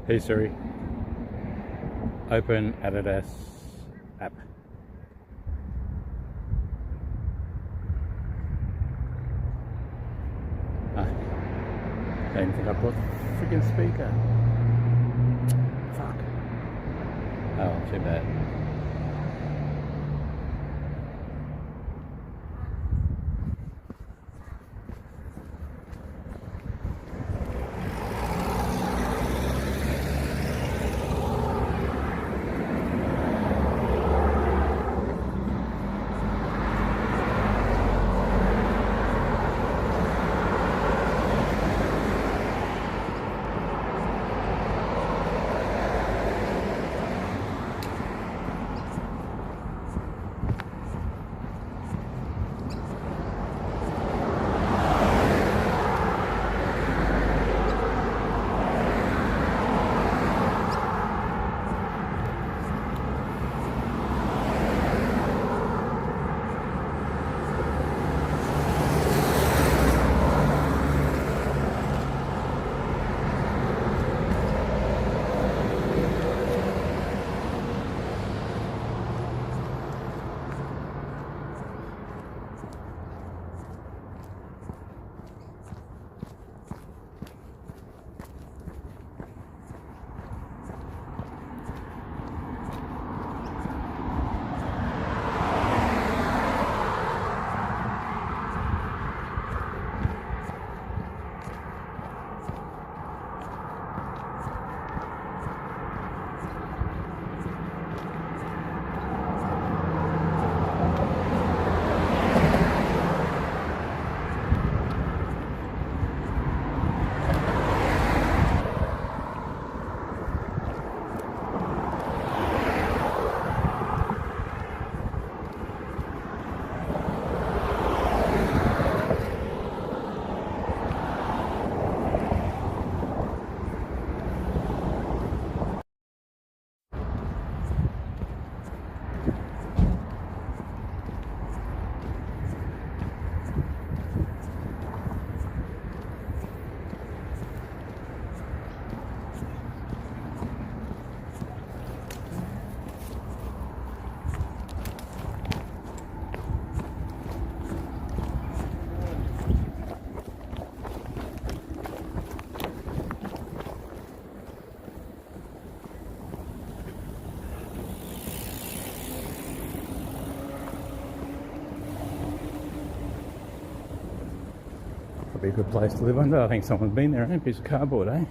Hey Siri, open Adidas app. I didn't think I brought the freaking speaker. Fuck. Oh, too bad. Probably a good place to live under. I think someone's been there, a piece of cardboard, eh?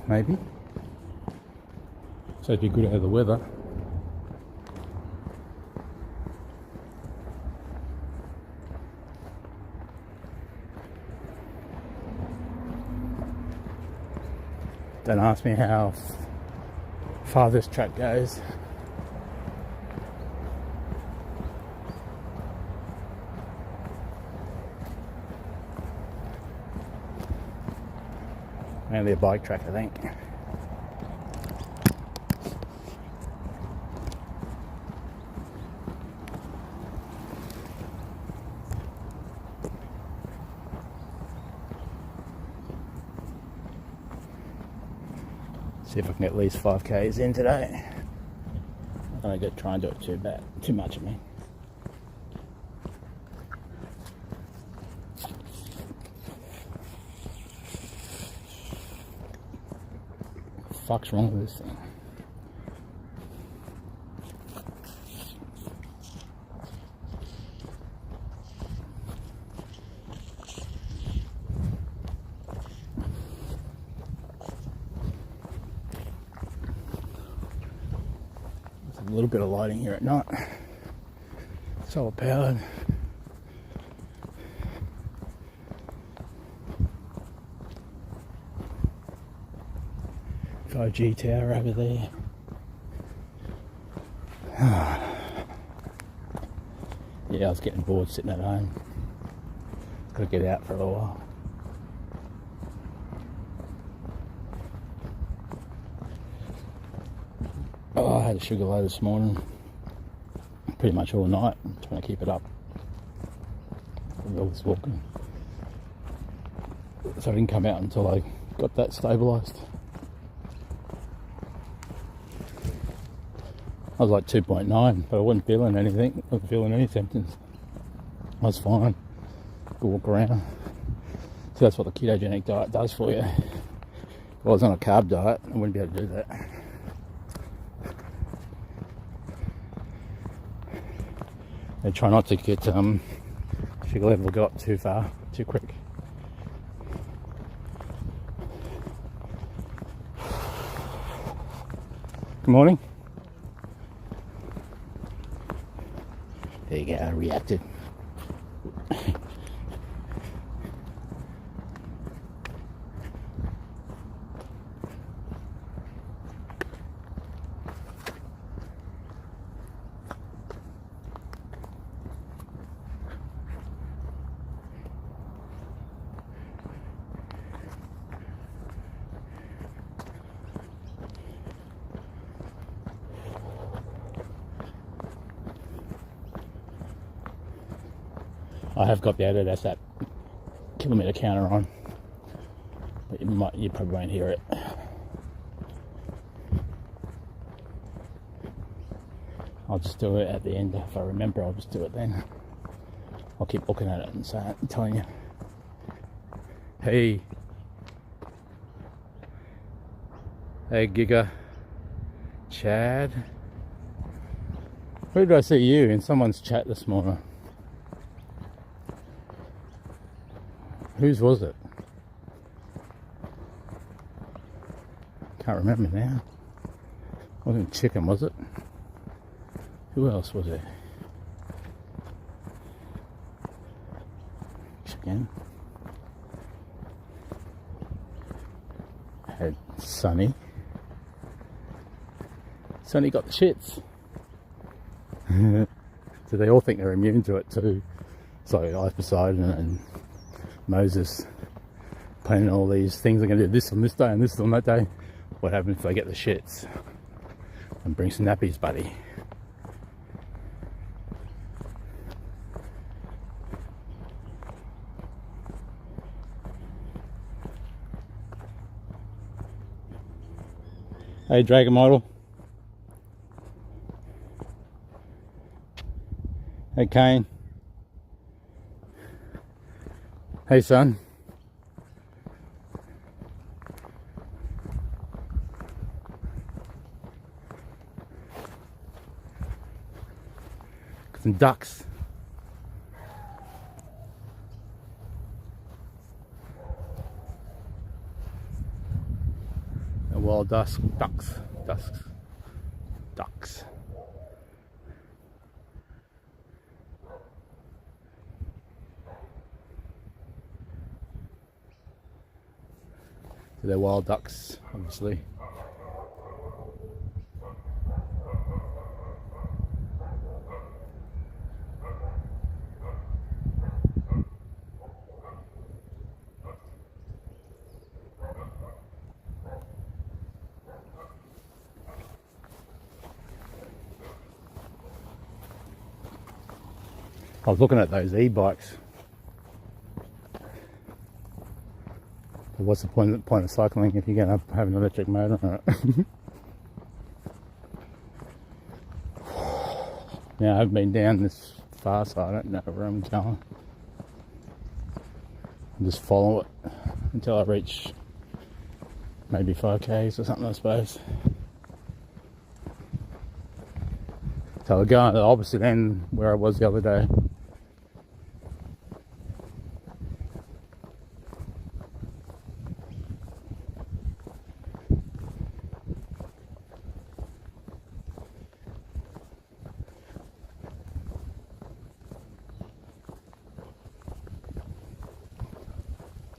Maybe. So it'd be good out of the weather. Don't ask me how far this track goes. Mainly a bike track, I think. See if I can get at least 5Ks in today. I'm gonna try and do it too much of me. Fuck's wrong with this thing? There's a little bit of lighting here at night. Solar powered. 5G tower over there. Yeah, I was getting bored sitting at home. Gotta get out for a little while. Oh, I had a sugar low this morning. Pretty much all night. I'm trying to keep it up. I was walking. So I didn't come out until I got that stabilised. I was like 2.9, but I wasn't feeling anything. I wasn't feeling any symptoms. I was fine. Could walk around. So that's what the ketogenic diet does for you. If I was on a carb diet, I wouldn't be able to do that. They try not to get sugar level go up too far, too quick. Good morning. There you go, I reacted. I have got the Adidas that kilometre counter on, but you probably won't hear it. I'll just do it at the end. If I remember, I'll just do it then. I'll keep looking at it and telling you. Hey Giga, Chad. Where did I see you in someone's chat this morning? Whose was it? Can't remember now. Wasn't Chicken, was it? Who else was it? Chicken. Had Sonny. Sonny got the shits. So they all think they're immune to it too. So I decided and Moses planning all these things. I'm going to do this on this day and this on that day. What happens if they get the shits? And bring some nappies, buddy. Hey, Dragon Model. Hey, Kane. Hey, son. Some ducks. A wild ducks. So they're wild ducks, obviously. I was looking at those e-bikes. But what's the point of cycling if you're going to have an electric motor on it? Now I haven't been down this far, so I don't know where I'm going. I'll just follow it until I reach maybe 5k's or something, I suppose. So I'll go on the opposite end where I was the other day.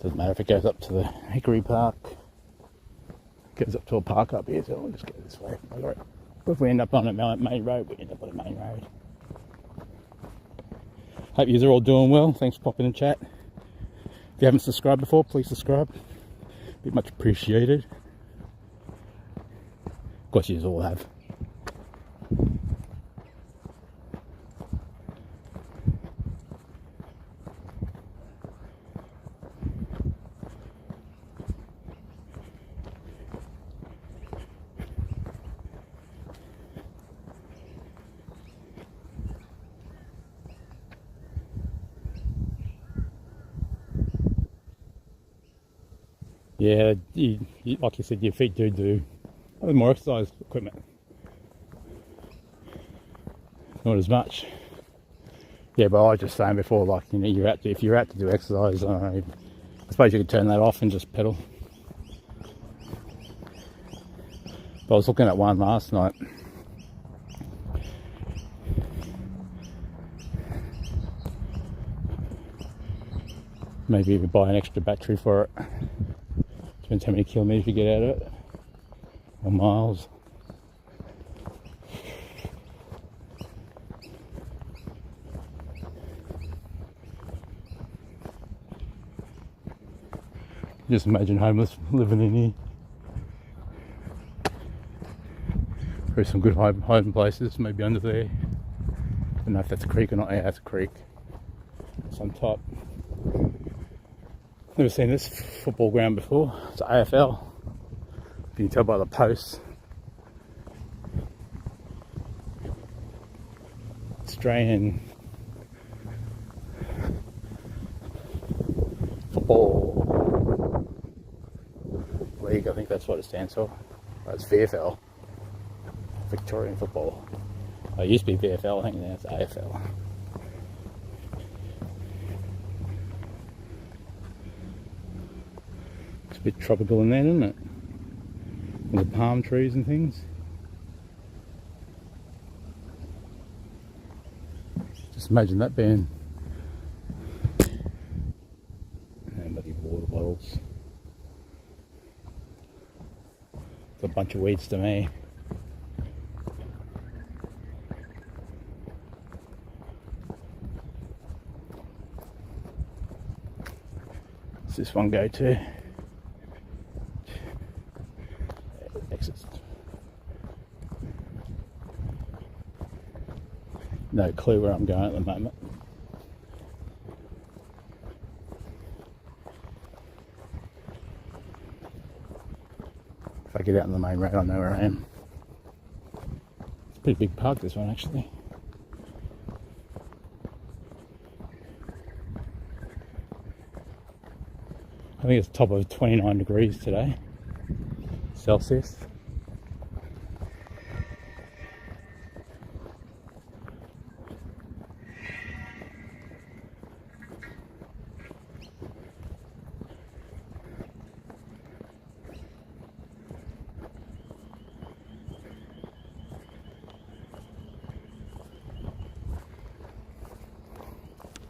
Doesn't matter if it goes up to the Hickory Park. It goes up to a park up here, so we'll just go this way. If we end up on a main road, we end up on a main road. Hope you are all doing well. Thanks for popping in chat. If you haven't subscribed before, please subscribe. Be much appreciated. Of course, you all have. Yeah, like you said, your feet do more exercise equipment. Not as much. Yeah, but I was just saying before, like, you know, if you're out to do exercise, I suppose you could turn that off and just pedal. But I was looking at one last night. Maybe you could buy an extra battery for it. Depends how many kilometres you get out of it. Or miles. Just imagine homeless living in here. There's some good hiding places, maybe under there. I don't know if that's a creek or not. Yeah, that's a creek. Some type. Never seen this football ground before. It's AFL. You can tell by the posts. Australian Football League, I think that's what it stands for. That's VFL. Victorian Football. It used to be VFL, I think now it's AFL. It's a bit tropical in there, isn't it? All the palm trees and things. Just imagine that being. And bloody water bottles. It's a bunch of weeds to me. What's this one go to? Exit. No clue where I'm going at the moment. If I get out on the main road, I know where I am. It's a pretty big park, this one, actually. I think it's top of 29 degrees today, Celsius.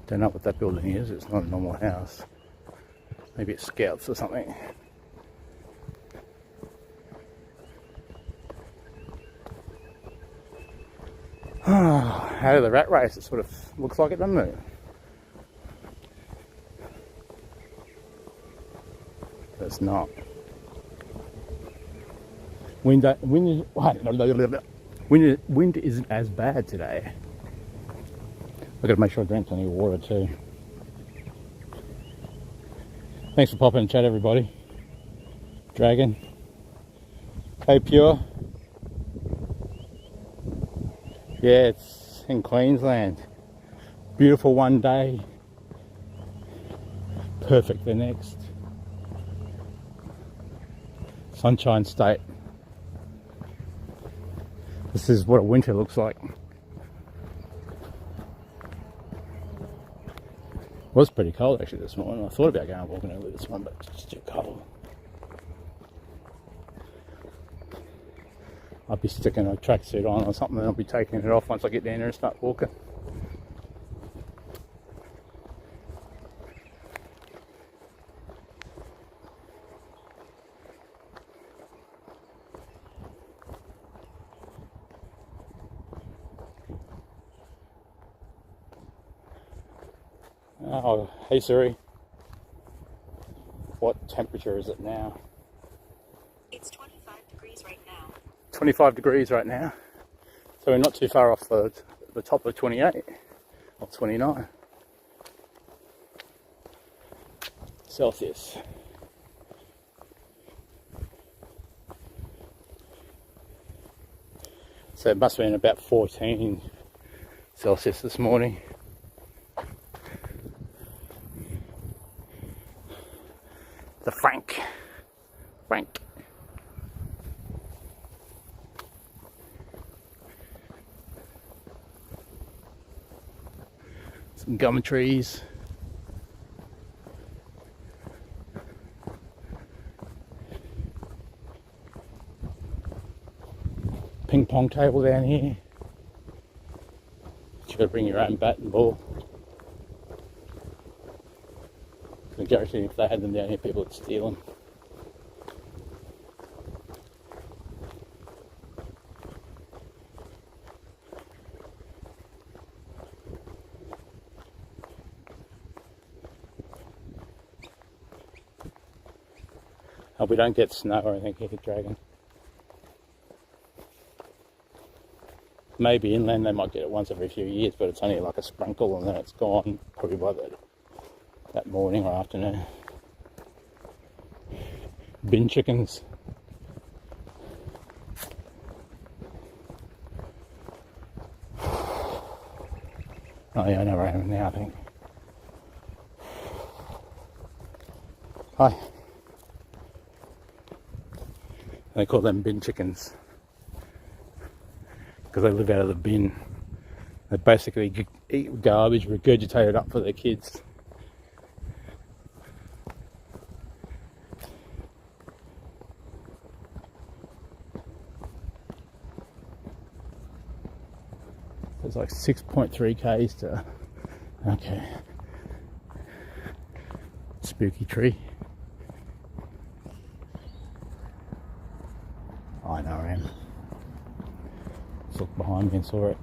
Don't know what that building is. It's not a normal house. Maybe it's Scouts or something. Out of the rat race, it sort of looks like it, doesn't it? But it's not. Wind isn't as bad today. I've got to make sure I drink plenty of water too. Thanks for popping in chat, everybody. Dragon. Hey, Pure. Yeah, it's in Queensland. Beautiful one day. Perfect the next. Sunshine State. This is what a winter looks like. It was pretty cold actually this morning. I thought about going walking early this morning, but it's just too cold. I'll be sticking a tracksuit on or something, and I'll be taking it off once I get down there and start walking. Oh, hey Siri. What temperature is it now? It's 25 degrees right now. 25 degrees right now. So we're not too far off the top of 28 or 29 Celsius. So it must have been about 14 Celsius this morning. The Frank Some gum trees. Ping pong table down here. You gotta bring your own bat and ball. I guarantee if they had them down here, people would steal them. Hope we don't get snow or anything here, Dragon. Maybe inland they might get it once every few years, but it's only like a sprinkle and then it's gone probably by that morning or afternoon. Bin chickens. Oh yeah, I know where I am now, I think. Hi. They call them bin chickens because they live out of the bin. They basically eat garbage, regurgitate it up for their kids. It's like 6.3 k's to, okay, spooky tree. I know I am. Just looked behind me and saw it.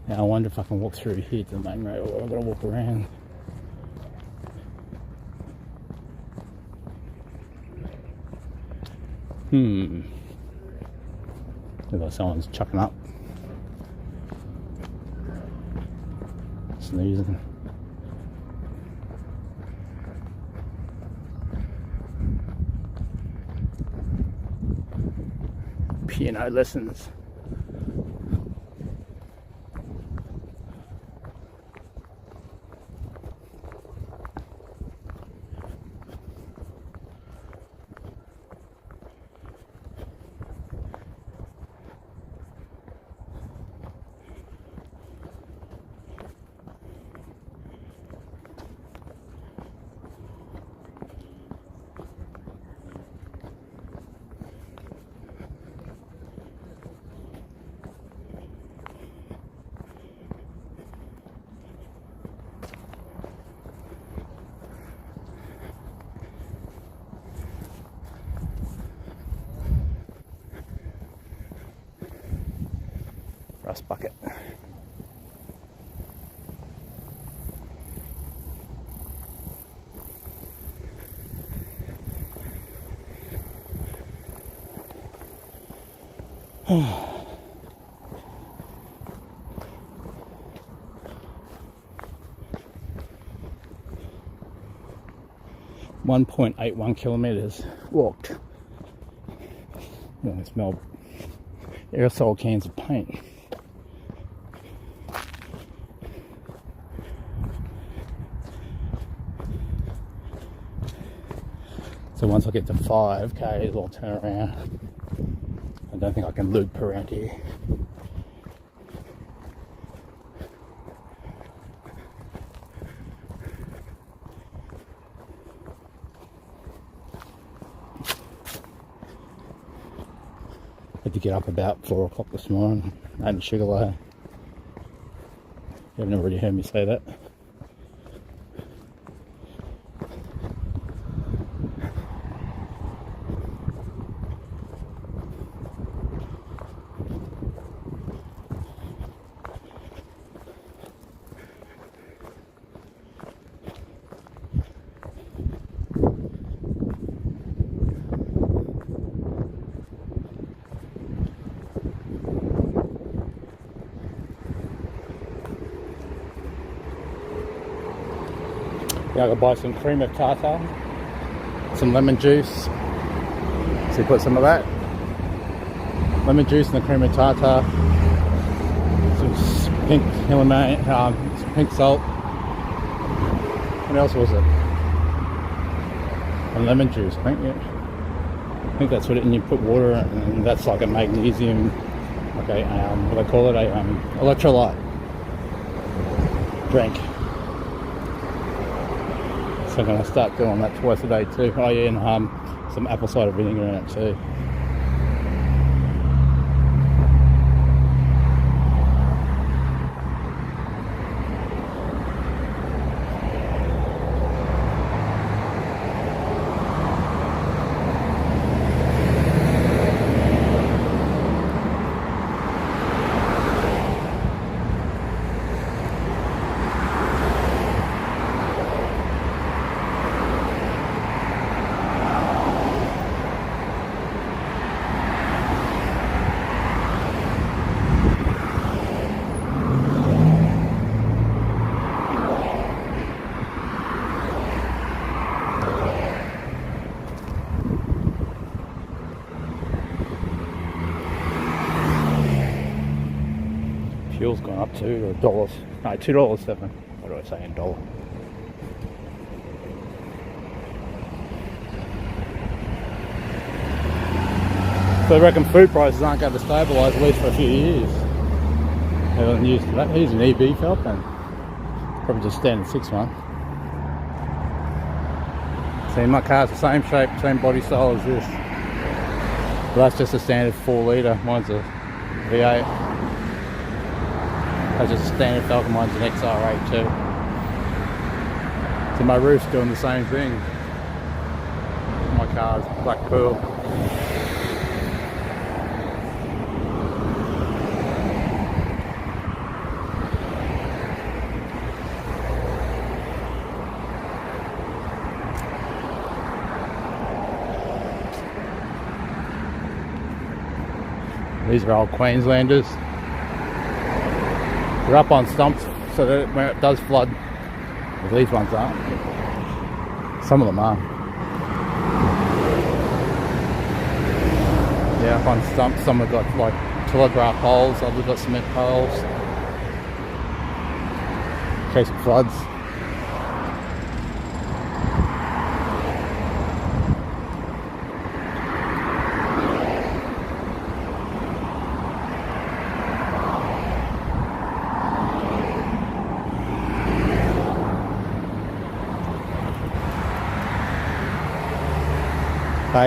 Now I wonder if I can walk through here to the main road or I've got to walk around. Looks like someone's chucking up. Sneezing. Piano lessons. Rust bucket. Oh. 1.81 kilometers walked. I smell aerosol cans of paint. So once I get to 5K, I'll turn around. I don't think I can loop around here. Had to get up about 4 o'clock this morning. I had a sugar low. You haven't already heard me say that. Yeah, I gotta buy some cream of tartar, some lemon juice. So you put some of that. Lemon juice and the cream of tartar. Some pink Himalayan, some pink salt. What else was it? And lemon juice, I think, yeah. I think that's what it, and you put water in, and that's like a magnesium Okay, what do they call it? A electrolyte drink. So I'm going to start doing that twice a day too. Oh yeah, and some apple cider vinegar in it too. Fuel's gone up to $2. No, $2.07. What do I say in dollar? So I reckon food prices aren't going to stabilise at least for a few years. Everyone used to that. Here's an EV Falcon. Probably just standard 6-1. See, my car's the same shape, same body style as this. But that's just a standard 4 litre. Mine's a V8. That's just a standard Falcon. Mine's an XR8 too. So my roof's doing the same thing. My car's Black Pearl. These are old Queenslanders. They're up on stumps so that when it does flood, well, these ones aren't. Some of them are. Yeah, up on stumps. Some have got like telegraph poles, others have got cement poles. In case it floods.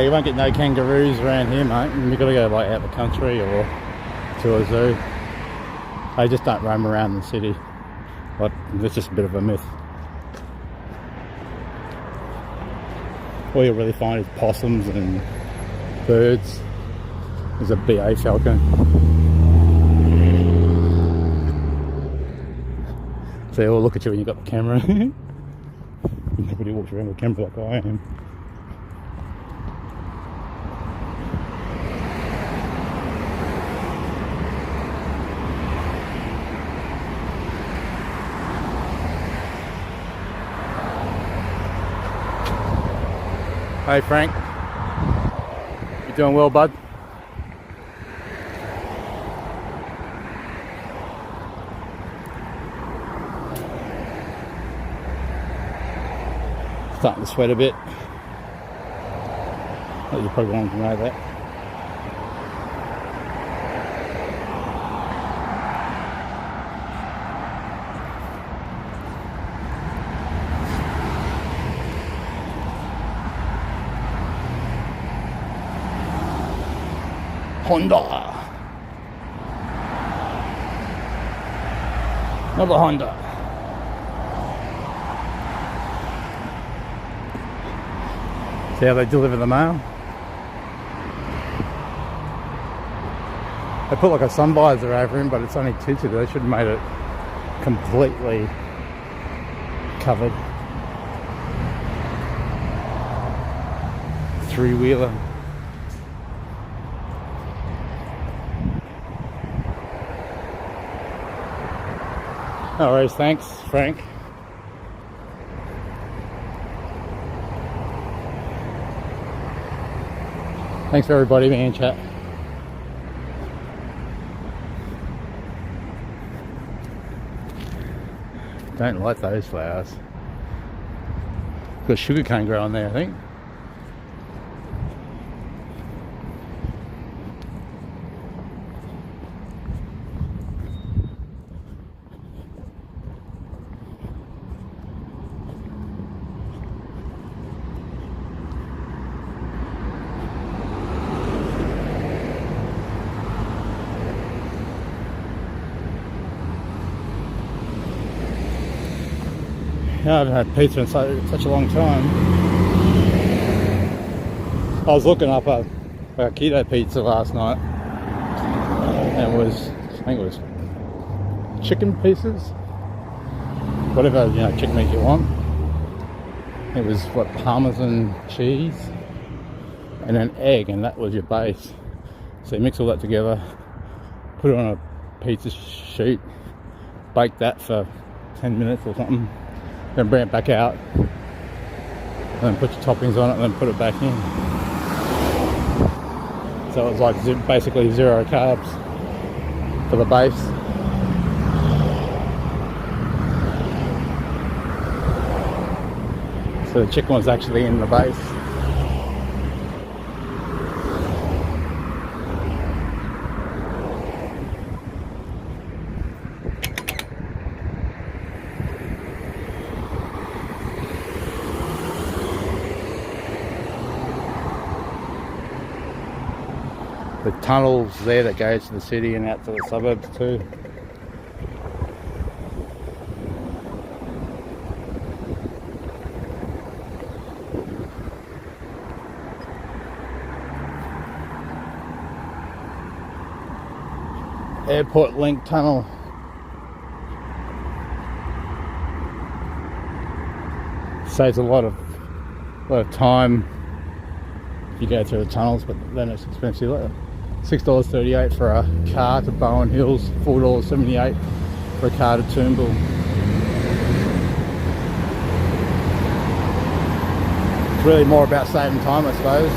You won't get no kangaroos around here, mate. You've got to go like out the country or to a zoo. They just don't roam around the city. But that's just a bit of a myth. All you'll really find is possums and birds. There's a BA falcon. So they all look at you when you've got the camera. Nobody walks around with a camera like I am. Hey Frank, you doing well, bud? Starting to sweat a bit. Oh, you probably wanted to know that. Honda. Another Honda. See how they deliver the mail? They put like a sun visor over him, but it's only tinted. They should have made it completely covered. Three-wheeler. No worries, thanks, Frank. Thanks for everybody being in chat. Don't like those flowers. Got sugarcane growing there, I think. Yeah, I haven't had pizza in such a long time. I was looking up a keto pizza last night, and I think it was chicken pieces, whatever chicken meat you want. It was what, Parmesan cheese and an egg, and that was your base. So you mix all that together, put it on a pizza sheet, bake that for 10 minutes or something, then bring it back out, and then put your toppings on it, and then put it back in. So it was like basically 0 carbs for the base. So the chicken was actually in the base. The tunnels there that goes to the city and out to the suburbs too. Airport Link Tunnel. Saves a lot of time if you go through the tunnels, but then it's expensive. $6.38 for a car to Bowen Hills, $4.78 for a car to Toombul. It's really more about saving time, I suppose.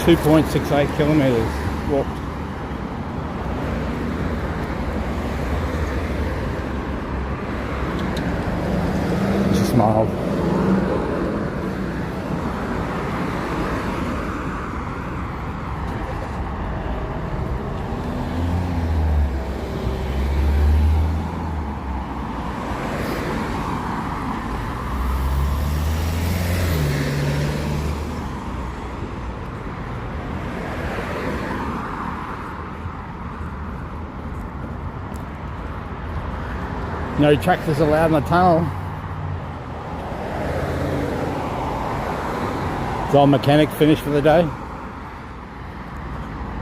.68 kilometres walked. She smiled. No tractors allowed in the tunnel. Is our mechanic finished for the day?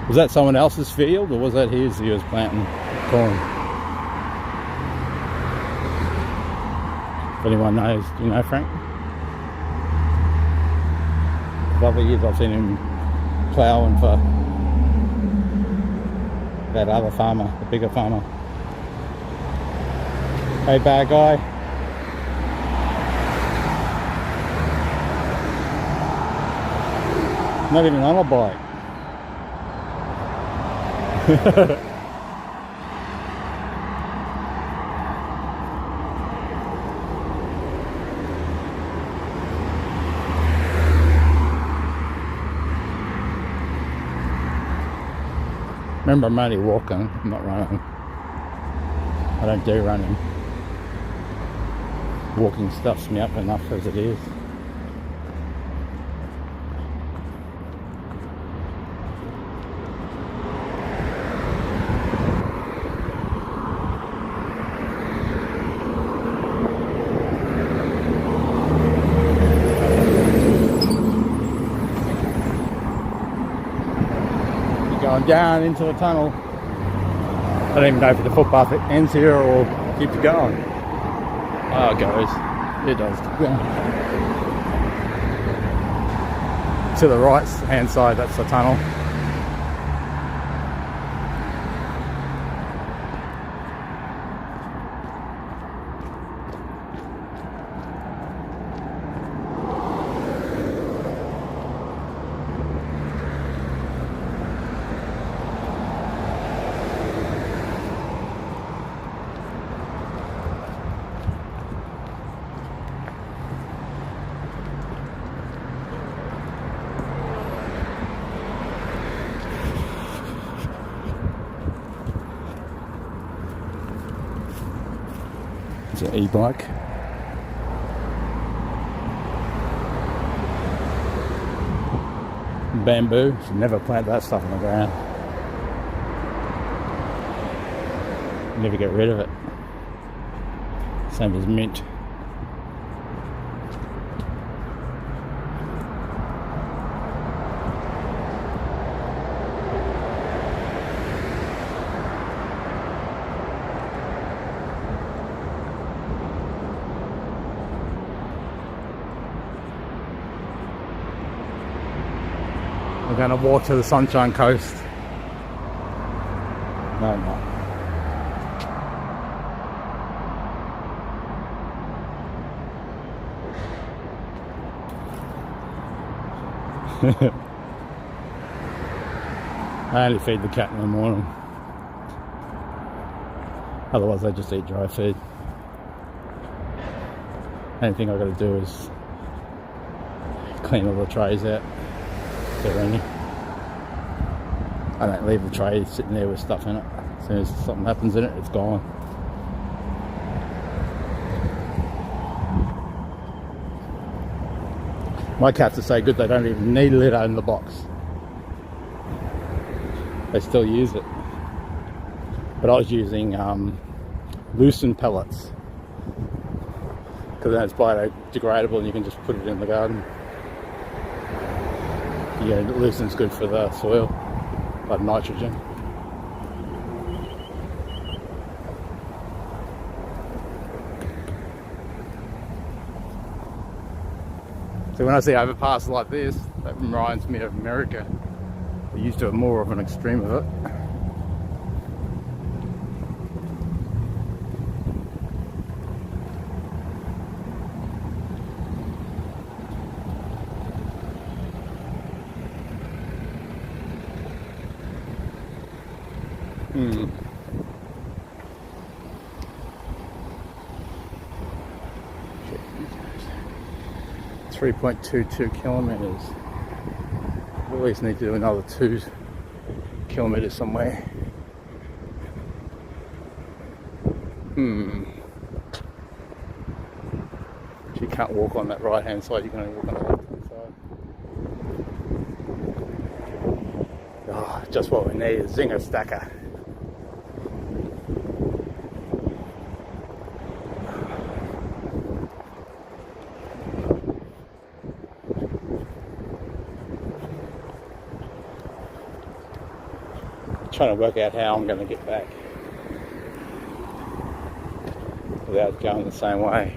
Was that someone else's field, or was that his? He was planting corn. If anyone knows, do you know Frank? For other years I've seen him ploughing for that other farmer, the bigger farmer. Hey, bad guy. Not even on a bike. Remember, I'm only walking, I'm not running. I don't do running. Walking stuffs me up enough as it is. You're going down into the tunnel. I don't even know if the footpath ends here or keeps going. Oh, it goes. It does. Yeah. To the right hand side, that's the tunnel. It's an e-bike. bamboo. Should never plant that stuff on the ground. Never get rid of it. Same as mint. We're going to walk to the Sunshine Coast. No, no. I only feed the cat in the morning. Otherwise I just eat dry feed. Only thing I've got to do is clean all the trays out. If there are any. I don't leave the tray sitting there with stuff in it. As soon as something happens in it, it's gone. My cats are so good they don't even need litter in the box. They still use it. But I was using lucerne pellets, because then it's biodegradable and you can just put it in the garden. Yeah, lucerne's good for the soil, like nitrogen. So when I see overpasses like this, that reminds me of America. We used to have more of an extreme of it. Hmm. 3.22 kilometers. We always need to do another 2 kilometers somewhere. You can't walk on that right hand side, you can only walk on the left hand side. Oh, just what we need, a zinger stacker. Trying to work out how I'm going to get back without going the same way.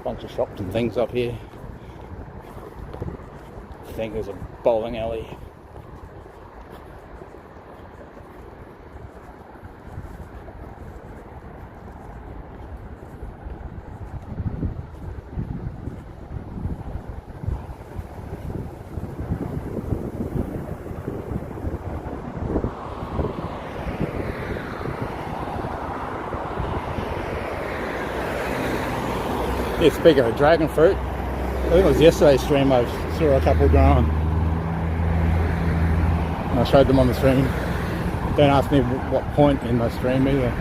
Bunch of shops and things up here. I think there's a bowling alley. Yeah, speaking of dragon fruit, I think it was yesterday's stream I saw a couple growing. And I showed them on the stream. Don't ask me what point in my stream either.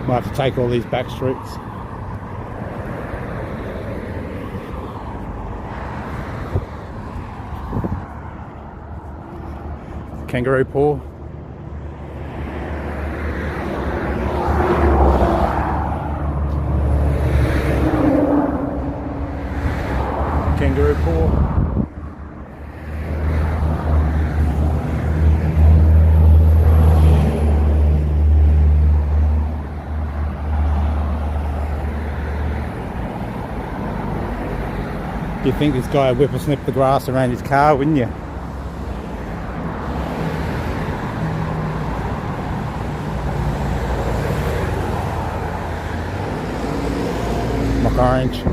Might have to take all these back streets. Kangaroo paw. Kangaroo paw. You'd think this guy would whippersnip the grass around his car, wouldn't you? My orange.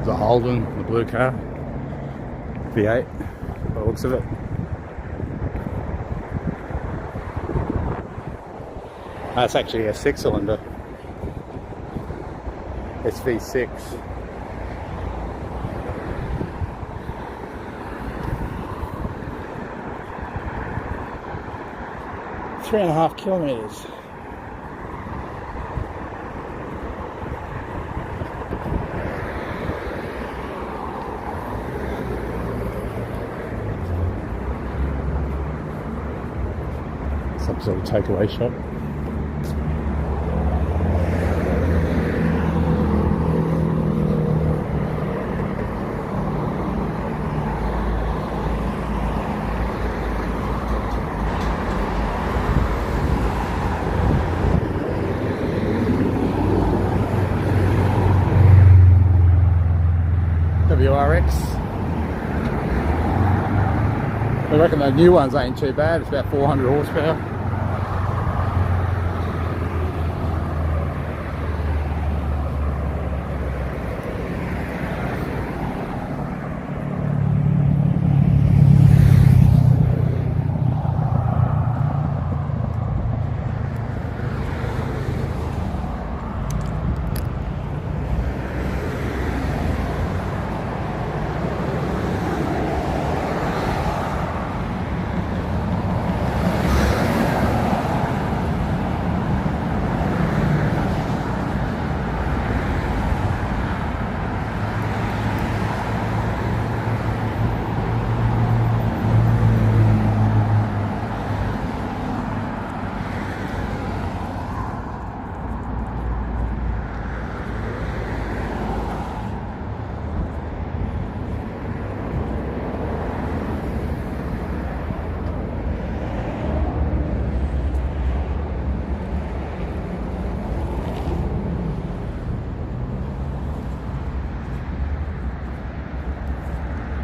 The Holden, the blue car, V8, by the looks of it. That's actually a 6-cylinder. It's V6. Three and a half kilometers. Some sort of takeaway shop. WRX. I reckon the new ones ain't too bad. It's about 400 horsepower.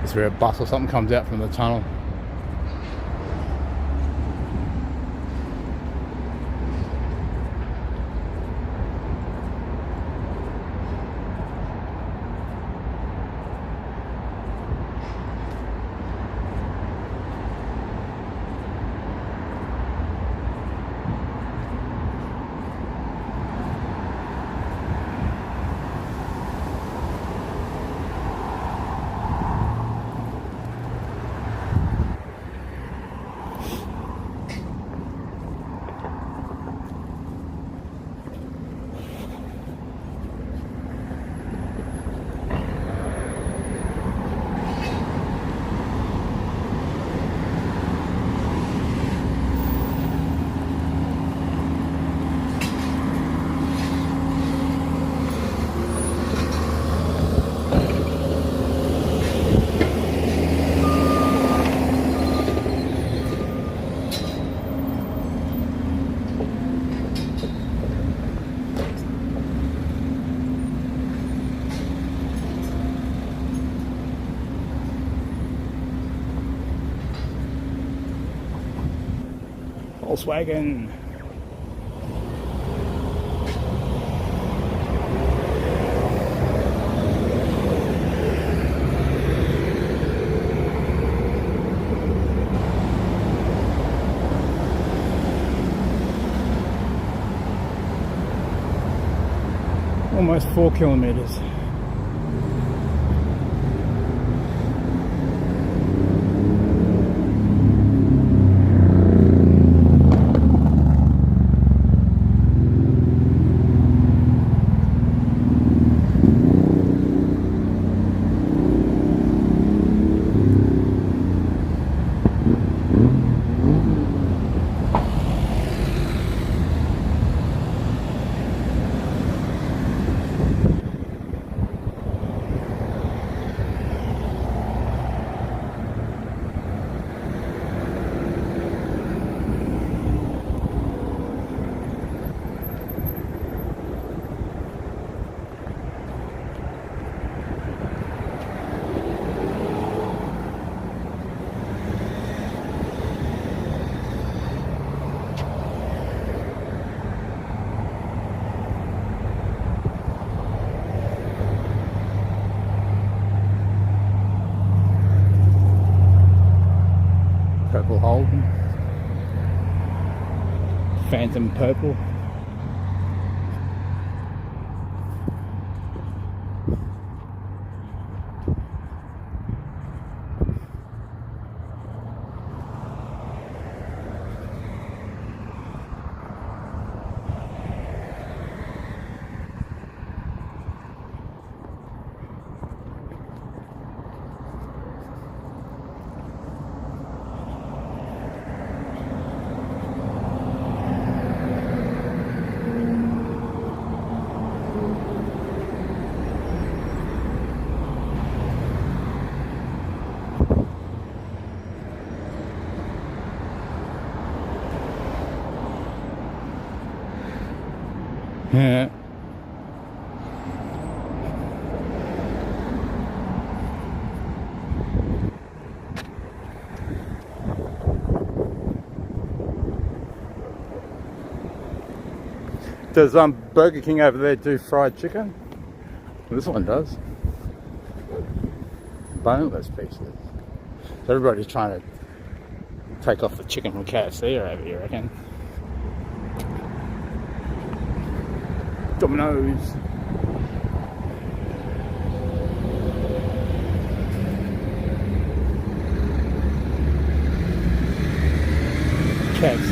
It's where a bus or something comes out from the tunnel. Volkswagen. Almost 4 kilometers. purple Holden. Phantom purple. Yeah. Does Burger King over there do fried chicken? This one does. Boneless pieces. So everybody's trying to take off the chicken from KFC over here, I reckon. Domino's. KFC.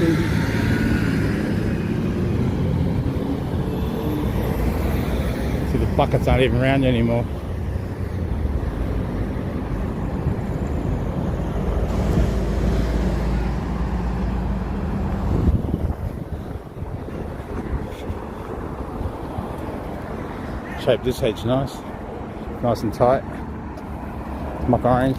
See, the buckets aren't even around anymore. Shape this hedge nice and tight. Mock orange.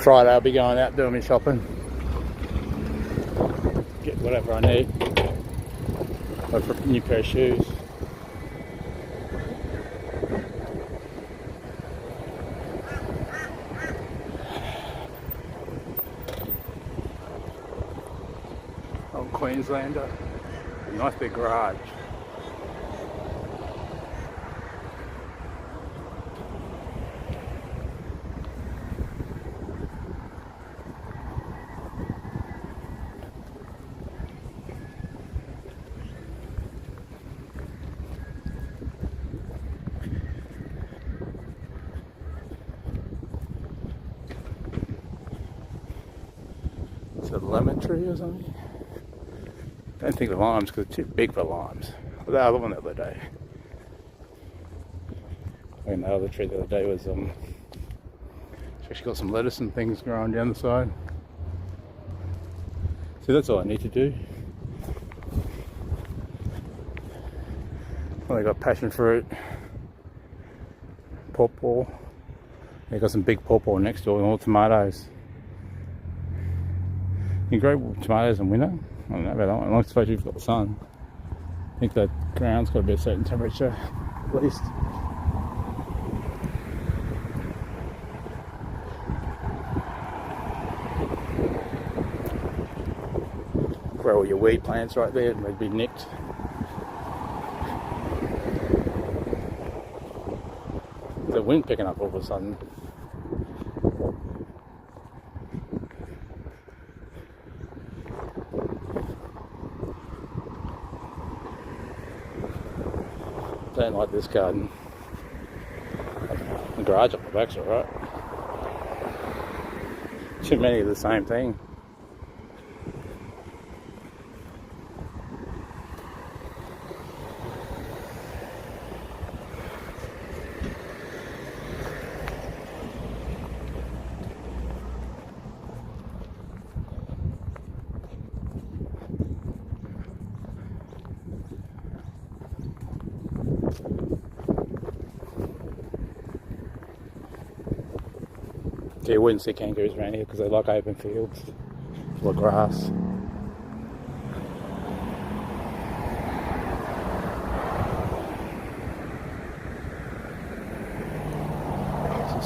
Friday I'll be going out doing my shopping. Get whatever I need. Look for a new pair of shoes. Old Queenslander. Nice big garage. Is it lemon tree or something? Don't think the limes because it's too big for limes. The other one the other day. And the other tree the other day was it's actually got some lettuce and things growing down the side. So that's all I need to do. Well, I got passion fruit, pawpaw. They got some big pawpaw next door and all tomatoes. You grow tomatoes in winter? I don't know about that one. I suppose you've got the sun. I think the ground's got to be a certain temperature, at least. Grow all your weed plants right there and they'd be nicked. The wind picking up all of a sudden. Don't like this garden. The garage up the back's alright. Too many of the same thing. So you wouldn't see kangaroos around here because they like open fields full of grass.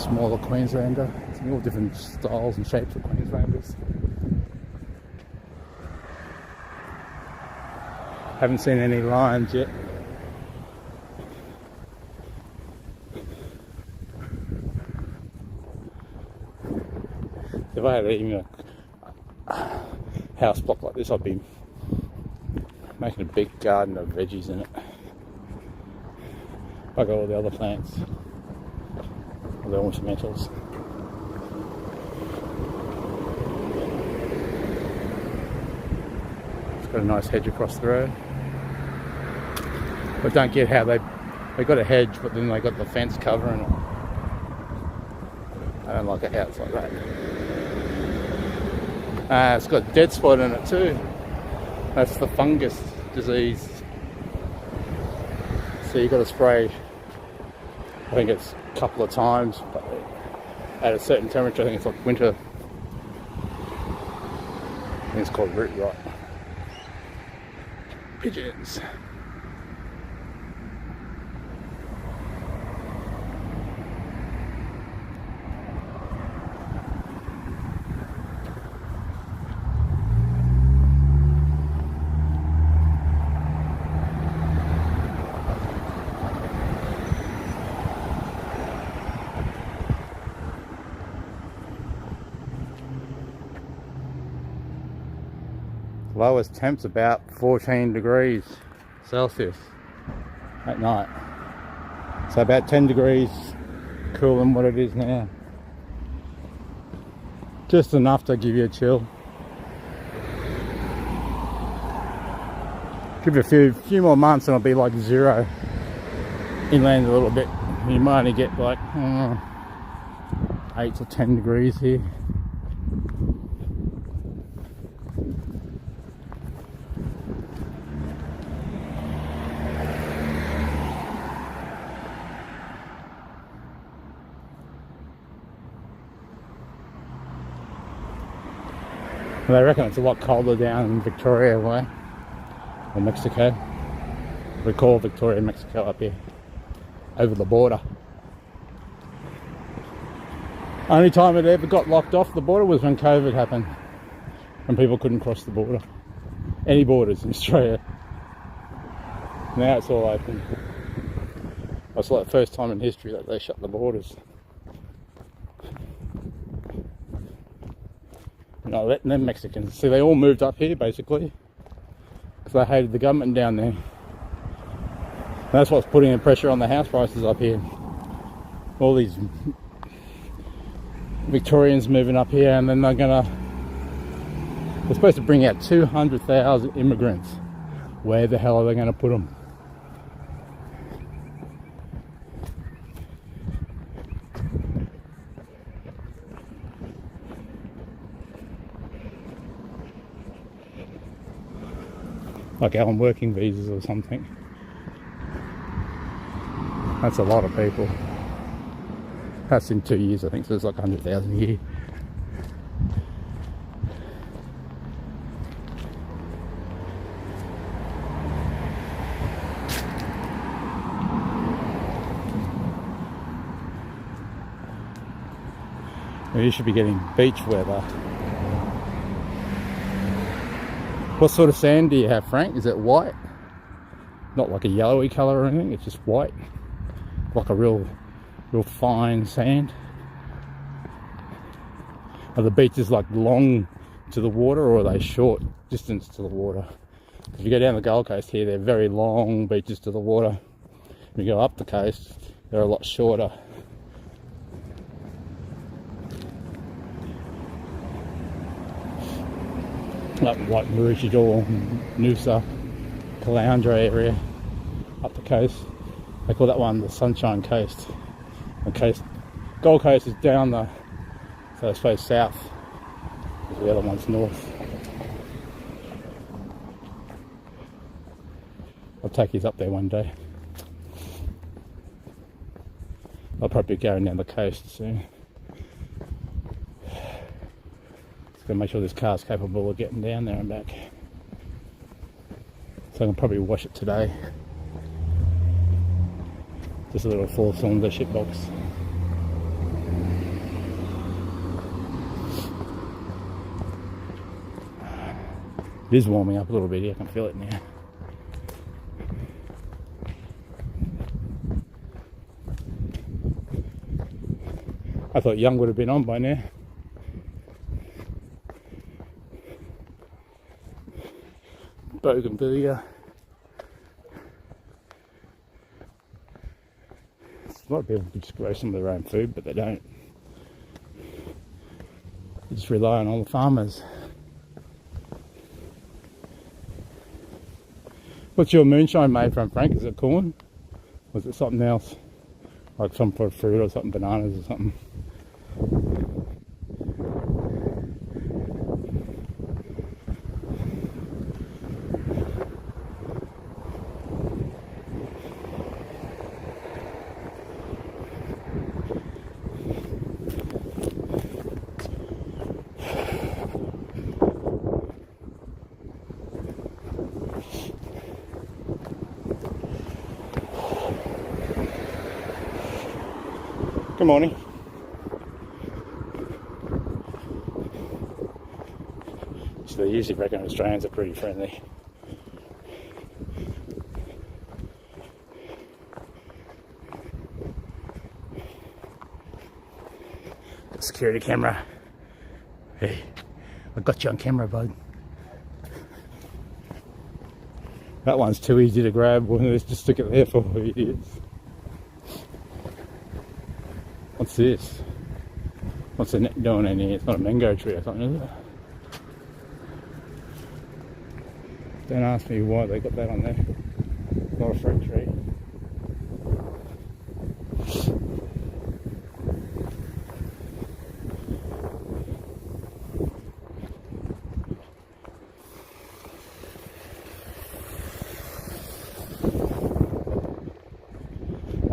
Some smaller Queenslander. It's all different styles and shapes of Queenslanders. Haven't seen any lions yet. If I had even a house block like this, I'd be making a big garden of veggies in it. I got all the other plants, all the ornamentals. It's got a nice hedge across the road. I don't get how they got a hedge, but then they got the fence covering it. I don't like a house like that. It's got dead spot in it too. That's the fungus disease. So you've got to spray, I think it's a couple of times, but at a certain temperature. I think it's like winter. I think it's called root rot. Pigeons. Lowest temp's about 14 degrees Celsius at night. So about 10 degrees cooler than what it is now. Just enough to give you a chill. Give it a few more months and it'll be like zero. Inland a little bit. You might only get like 8 to 10 degrees here. They reckon it's a lot colder down in Victoria way, or Mexico. We call Victoria Mexico up here, over the border. Only time it ever got locked off the border was when COVID happened, when people couldn't cross the border. Any borders in Australia. Now it's all open. It's like the first time in history that they shut the borders. Not letting them Mexicans. See, they all moved up here basically because they hated the government down there. And that's what's putting the pressure on the house prices up here. All these Victorians moving up here, and then they're supposed to bring out 200,000 immigrants. Where the hell are they going to put them? Like out on working visas or something. That's a lot of people. That's in 2 years, I think, so it's like 100,000 a year. Well, you should be getting beach weather. What sort of sand do you have, Frank? Is it white? Not like a yellowy colour or anything, it's just white. Like a real fine sand. Are the beaches like long to the water, or are they short distance to the water? If you go down the Gold Coast here, they're very long beaches to the water. If you go up the coast, they're a lot shorter. Like White Maroochydore, Noosa, Caloundra area, up the coast. They call that one the Sunshine Coast. The Gold Coast is down so I suppose south, the other one's north. I'll take you up there one day. I'll probably be going down the coast soon. Gotta make sure this car's capable of getting down there and back. So I can probably wash it today. Just a little 4-cylinder shit box. It is warming up a little bit here, I can feel it now. I thought Young would have been on by now. Bougainvillea. A lot of people could just grow some of their own food, but they don't. They just rely on all the farmers. What's your moonshine made from, Frank? Is it corn? Or is it something else? Like some sort of fruit or something, bananas or something? Good morning. So they usually reckon Australians are pretty friendly. Got a security camera. Hey, I got you on camera, bud. That one's too easy to grab. Let's just stick it there for idiots. What's this? What's the net doing in here? It's not a mango tree or something, is it? Don't ask me why they got that on there. Not a fruit tree.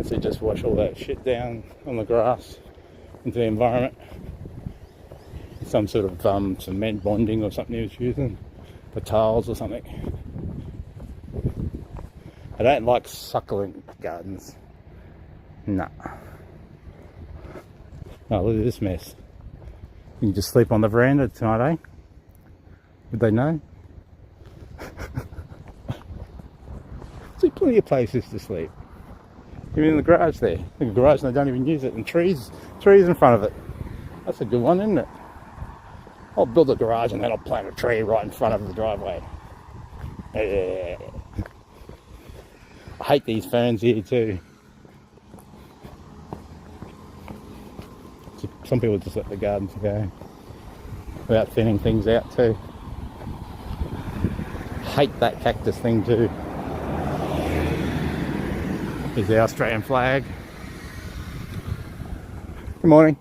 So just wash all that shit down on the grass into the environment. Some sort of cement bonding or something he was using for tiles or something. I don't like succulent gardens. Nah. Oh, look at this mess. You can just sleep on the veranda tonight, eh? Would they know? See, plenty of places to sleep. Even in the garage there. The garage, and they don't even use it. And trees in front of it. That's a good one, isn't it? I'll build a garage and then I'll plant a tree right in front of the driveway. Yeah. I hate these ferns here too. Some people just let the gardens go without thinning things out too. Hate that cactus thing too. Here's the Australian flag. Good morning.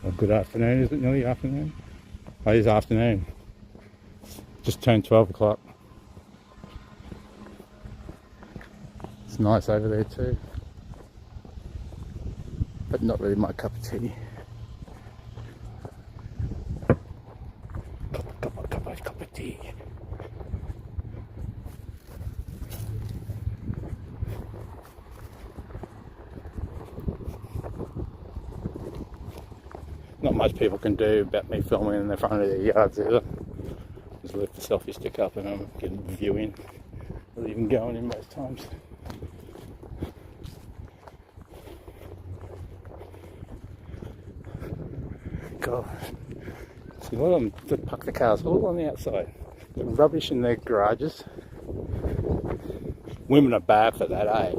Well, good afternoon, is it nearly afternoon? Oh, it is afternoon. Just turned 12 o'clock. It's nice over there too. But not really my cup of tea. Cup of tea. Not much people can do about me filming in the front of their yards either. Just lift the selfie stick up and I'm getting a view in. Not even going in most times. God. See, a lot of them just park the cars all on the outside. The rubbish in their garages. Women are bad for that, eh?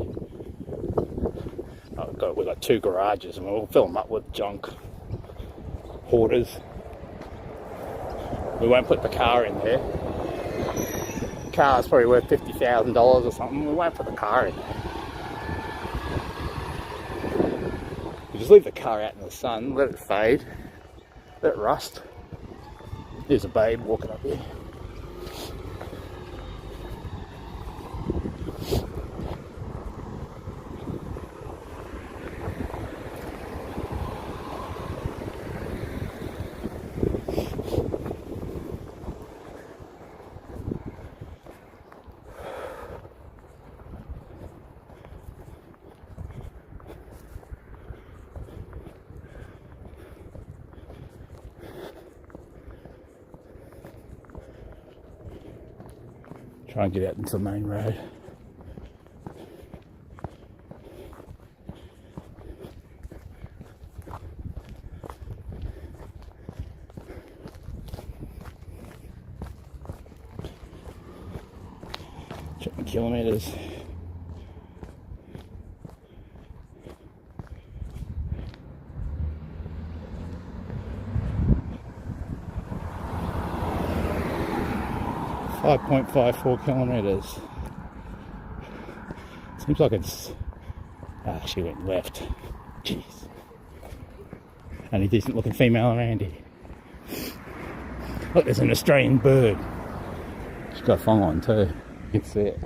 We've got 2 garages and we'll fill them up with junk. Hoarders. We won't put the car in there. The car's probably worth $50,000 or something. We won't put the car in. We just leave the car out in the sun, let it fade, let it rust. There's a babe walking up here. Try and get out into the main road. Check the kilometres. .54 kilometres. Seems like it's actually went left. Jeez. Only decent looking female around here. Look, there's an Australian bird. She's got a thong on too. You can see it.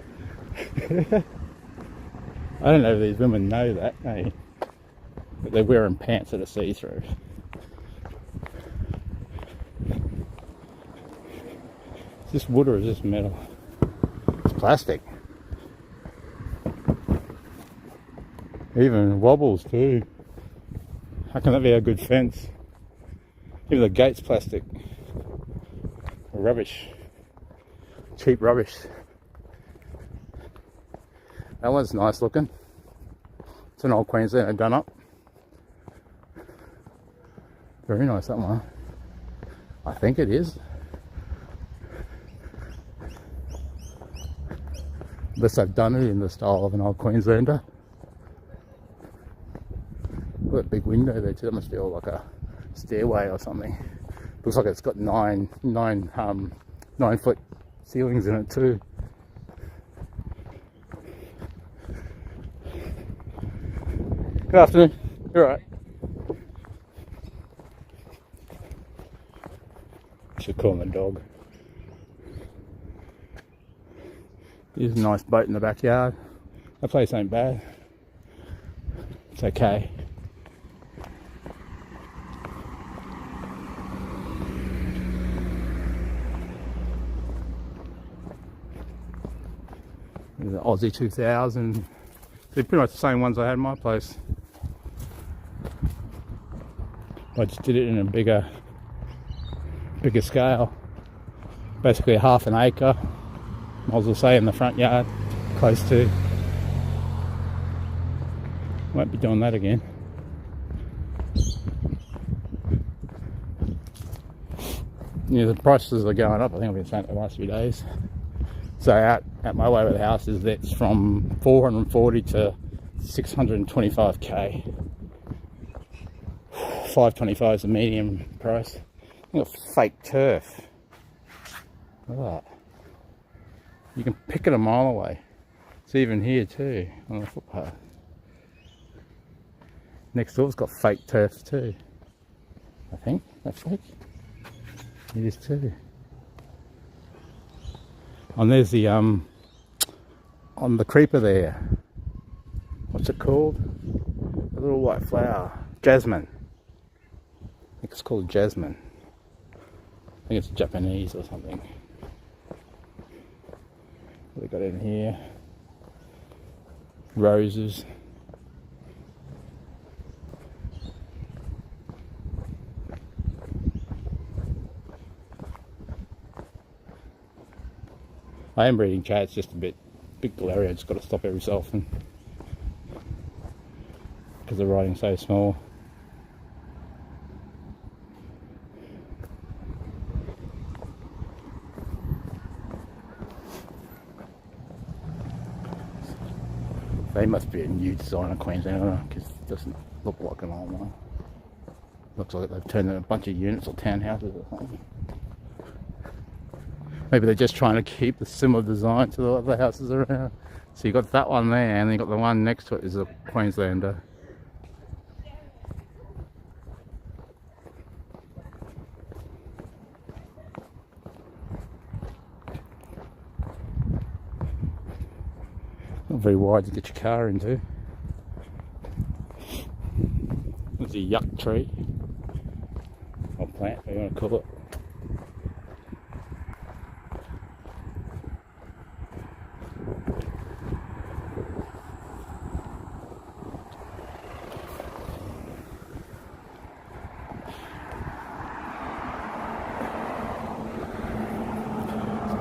I don't know if these women know that, eh? But they're wearing pants that are see-through. Is this wood or is this metal? It's plastic. Even wobbles too. How can that be a good fence? Even the gate's plastic. Rubbish. Cheap rubbish. That one's nice looking. It's an old Queenslander done up. Very nice, that one. I think it is. Unless they've done it in the style of an old Queenslander. Look at that big window there too. That must be all like a stairway or something. Looks like it's got nine foot ceilings in it too. Good afternoon. You're right. Should call my dog. There's a nice boat in the backyard. That place ain't bad. It's okay. There's an Aussie 2000. They're pretty much the same ones I had in my place. I just did it in a bigger scale. Basically half an acre. Might as well say in the front yard, close to. Won't be doing that again. Yeah, the prices are going up. I think I've been saying it the last few days. So out my way with the houses, that's from 440 to 625k. 525 is the medium price. Look at fake turf. Look at that. You can pick it a mile away. It's even here too, on the footpath. Next door's got fake turf too. I think that's fake. It is too. And there's the on the creeper there. What's it called? A little white flower. Jasmine. I think it's called jasmine. I think it's Japanese or something. What we got in here? Roses. I am breeding cats, just a bit glary. I just got to stop every so often because they're riding so small. They must be a new design of Queenslander because it doesn't look like an old one. Looks like they've turned in a bunch of units or townhouses or something. Maybe they're just trying to keep the similar design to the other houses around. So you got that one there, and then you got the one next to it is a Queenslander. Not very wide to get your car into. There's a yuck tree, or plant, what you want to call it.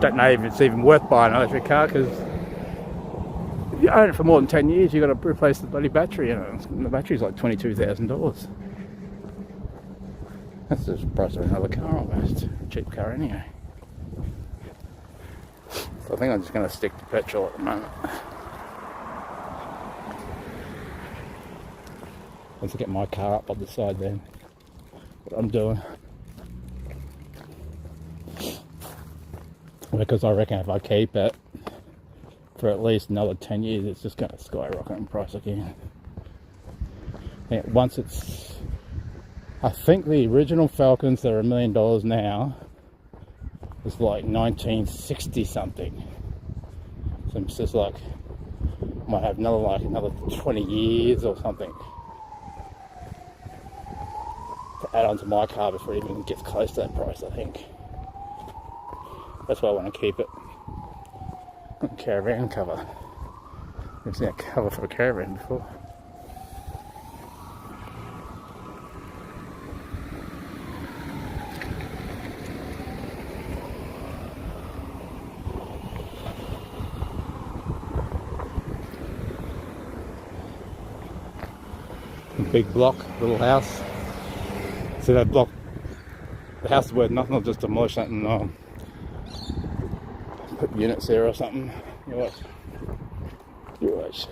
don't know if it's even worth buying an electric car, because if you own it for more than 10 years, you've got to replace the bloody battery, and the battery's like $22,000. That's the price of another car almost. A cheap car anyway. So I think I'm just going to stick to petrol at the moment. Let's get my car up on the side then. What I'm doing. Because I reckon if I keep it for at least another 10 years, it's just going to skyrocket in price again. And once it's... I think the original Falcons that are $1 million now was like 1960 something. So it's just like, might have another 20 years or something to add on to my car before it even gets close to that price, I think. That's why I want to keep it. Caravan cover. I've seen a cover for a caravan before. Big block, little house. See that block? The house is worth nothing. I'll just demolish that and put units there or something. You watch. You watch.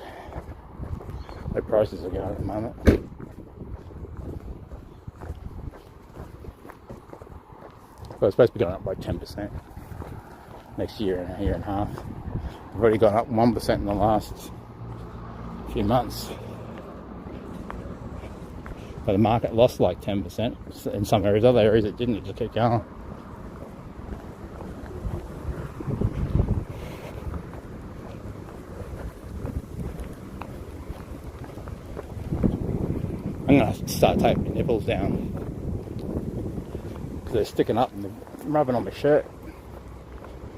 The prices are going at the moment. Well, it's supposed to be going up by 10% next year and a year and a half. We've already gone up 1% in the last few months. But the market lost like 10% in some areas. Other areas it didn't. It just kept going. I'm going to start taking my nipples down because they're sticking up and they're rubbing on my shirt.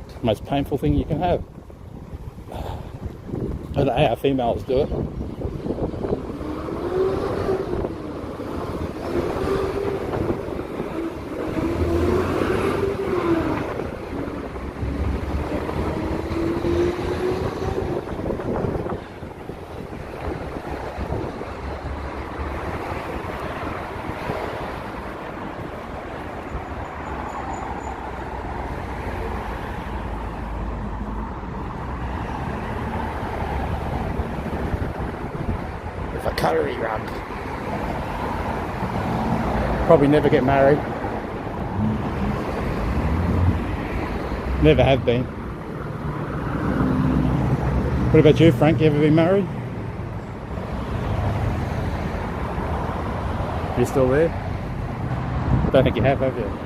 It's the most painful thing you can have. I don't know how females do it. Cutlery rug. Probably never get married. Never have been. What about you, Frank? You ever been married? You still there? Don't think you have you?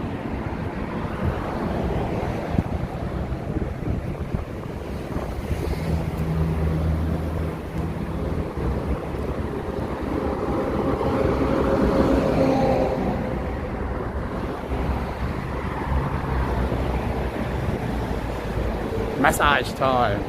Massage time.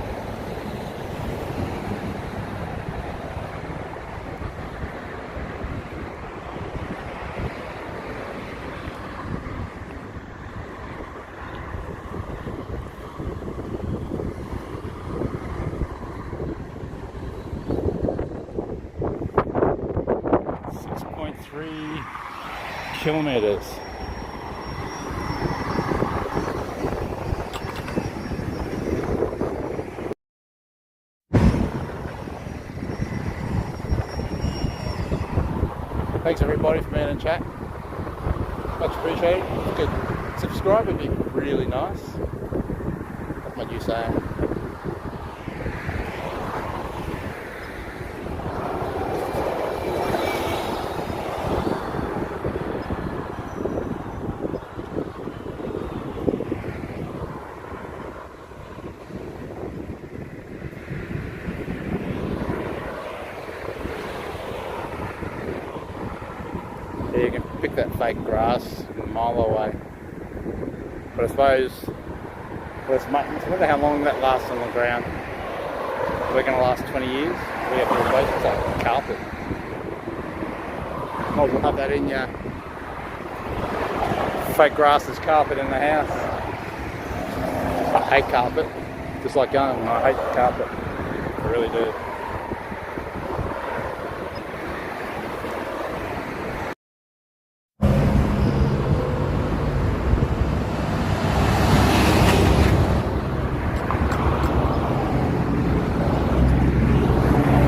.3 kilometers. Thanks everybody for being in chat. Much appreciated. If you could subscribe, it'd be really nice. That's my new saying. You can pick that fake grass a mile away. But I suppose less maintenance. I wonder how long that lasts on the ground. We're going to last 20 years. We have to replace it. It's like carpet. Might as well have that in your fake grass as carpet in the house. hate carpet. Just like going, I hate carpet. I really do.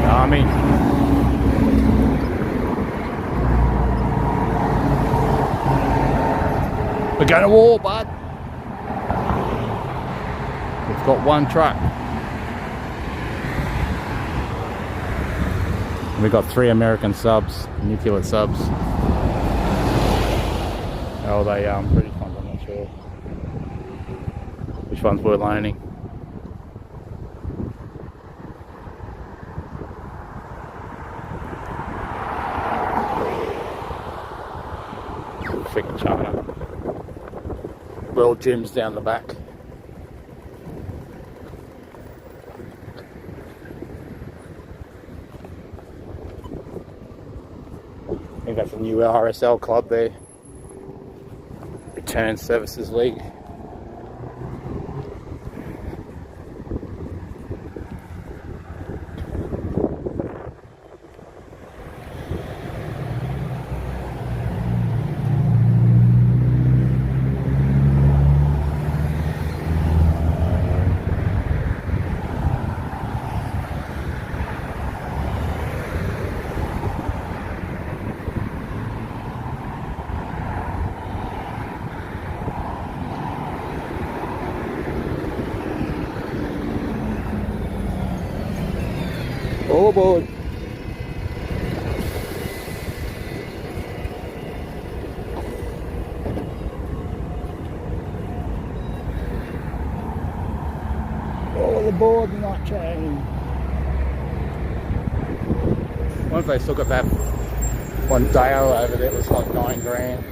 Army. We're going to war, bud. We've got one truck. We've got 3 American subs, nuclear subs. Oh, they British ones, I'm not sure. Which ones we're loaning. Freaking China. World Gym's down the back. I think that's a new RSL club there. Return Services League. Oh boy. All aboard the night train. Once they still got that one Dale over there, it was like $9 grand.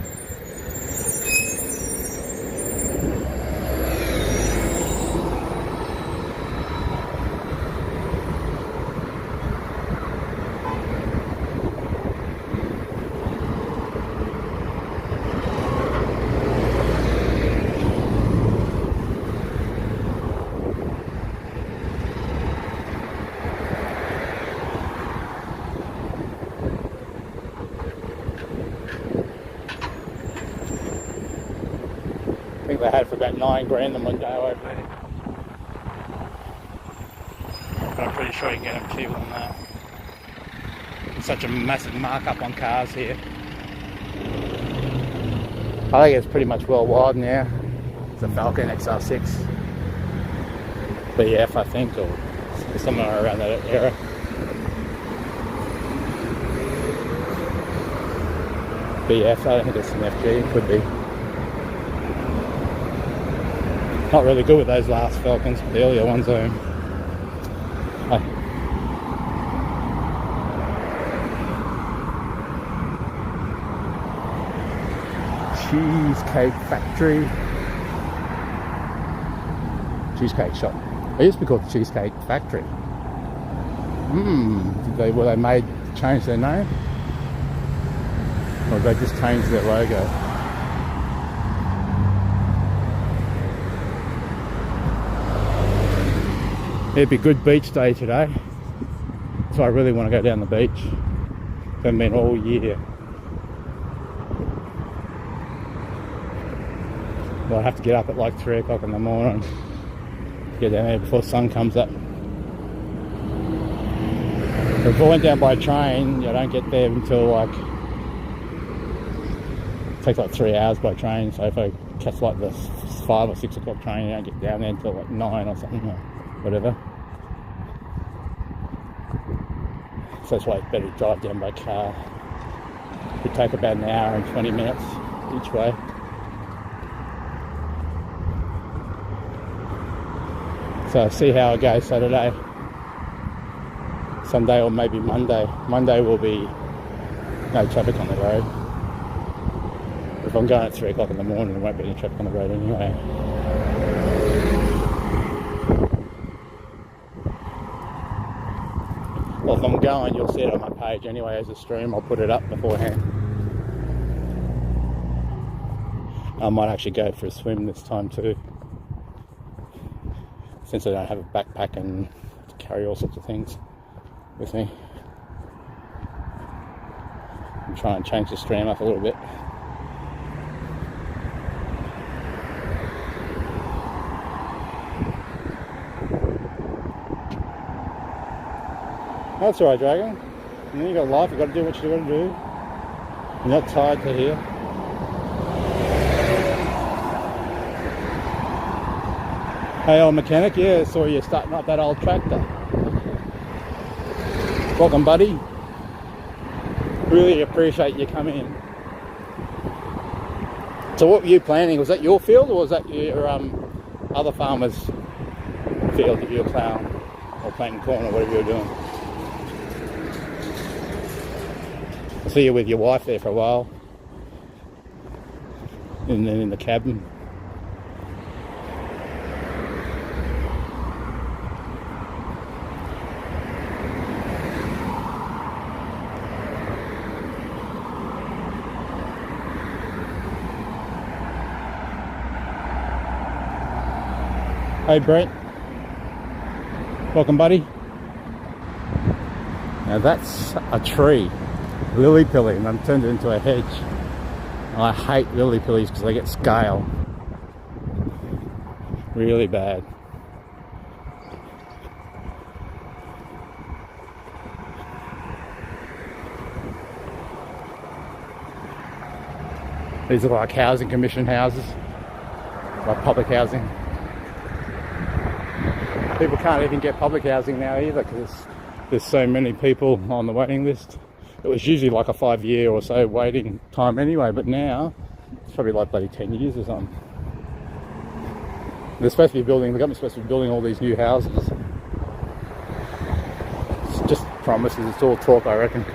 I think they had for about $9 grand the Mondeo over there. But I'm pretty sure you can get them cheaper than that. It's such a massive markup on cars here. I think it's pretty much worldwide now. It's a Falcon XR6. BF, I think, or somewhere around that era. BF, I don't think it's an FG, it could be. Not really good with those last Falcons, but the earlier ones are. Cheesecake Factory. Cheesecake shop. It used to be called the Cheesecake Factory. Were they made to change their name? Or they just changed their logo? It'd be a good beach day today. So I really want to go down the beach. Haven't been all year. But I have to get up at like 3 o'clock in the morning to get down there before the sun comes up. If I went down by train, I don't get there until like, it takes like 3 hours by train. So if I catch like the 5 or 6 o'clock train, I don't get down there until like 9 or something or whatever. So that's why it's better to drive down by car. It would take about an hour and 20 minutes each way. So see how it goes Saturday, Sunday, or maybe Monday. Monday will be no traffic on the road. If I'm going at 3 o'clock in the morning, there won't be any traffic on the road anyway. Well, if I'm going, you'll see it on my page anyway as a stream. I'll put it up beforehand. I might actually go for a swim this time too. since I don't have a backpack and to carry all sorts of things with me. I'm trying to change the stream up a little bit. That's alright, Dragon. You know, you got life, you got to do what you got to do. You're not tied to here. Hey, old mechanic, yeah, saw you starting up that old tractor. Welcome, buddy. Really appreciate you coming in. So what were you planning? Was that your field or was that your other farmer's field that you were plowing? Or planting corn or whatever you were doing? I see you with your wife there for a while. And then in the cabin. Hey Brent, welcome buddy. Now that's a tree, lily pilly, and I'm turned it into a hedge. I hate lily pillies because they get scale. Really bad. These are like housing commission houses, like public housing. People can't even get public housing now either because there's so many people on the waiting list. It was usually like a 5-year or so waiting time anyway, but now it's probably like bloody 10 years or something. They're supposed to be building, the government's supposed to be building all these new houses. It's just promises, it's all talk, I reckon.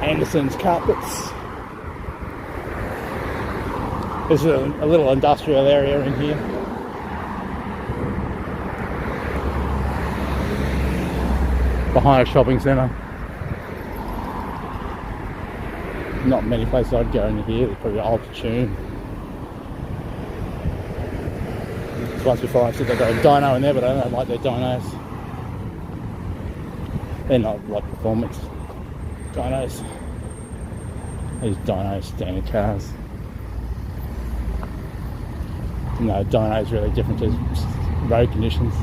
Anderson's Carpets. There's a little industrial area in here. Behind a shopping centre. Not many places I'd go in here. There's probably Altitude. Once before I said they've got a dyno in there, but I don't like their dynos. They're not like performance dynos. These dynos, standard cars. No, dyno is really different to road conditions.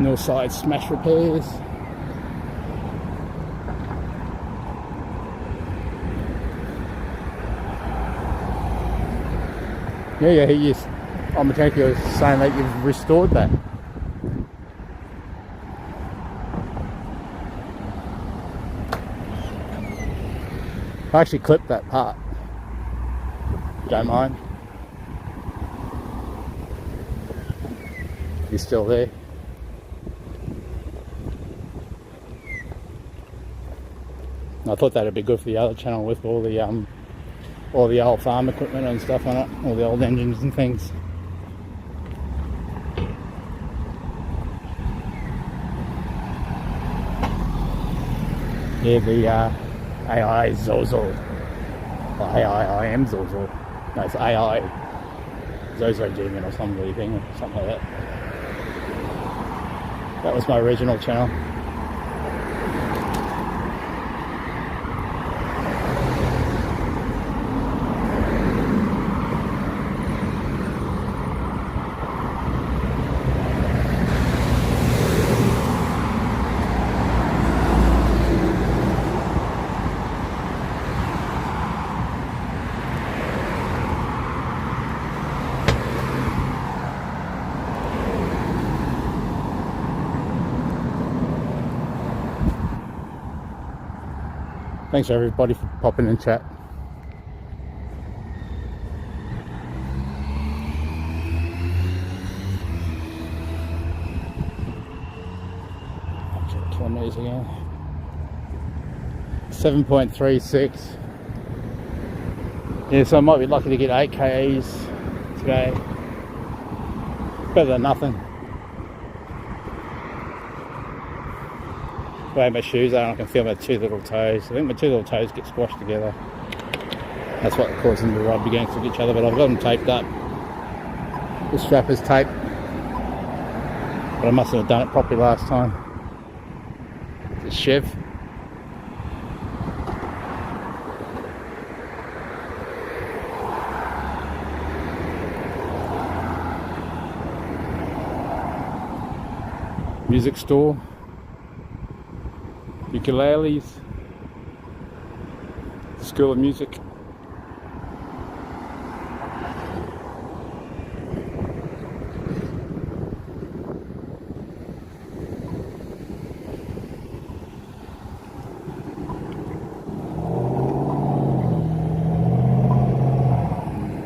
Northside Smash Repairs. Yeah, he is. On Mechanical is saying that you've restored that. I actually clipped that part. Don't mind. You're still there. I thought that'd be good for the other channel with all the old farm equipment and stuff on it, all the old engines and things. Yeah, the AI Zozo, or AI IM Zozo. No, it's AI Zozo Demon or some bloody thing, or something like that. That was my original channel. Thanks everybody for popping in chat. Check kilometers again. 7.36. Yeah, so I might be lucky to get 8 Ks today. Better than nothing. The way my shoes are, I can feel my 2 little toes. I think my 2 little toes get squashed together. That's what causes them to rub against each other, but I've got them taped up. The strap is taped. But I mustn't have done it properly last time. It's Chev. Music store, ukuleles, School of Music.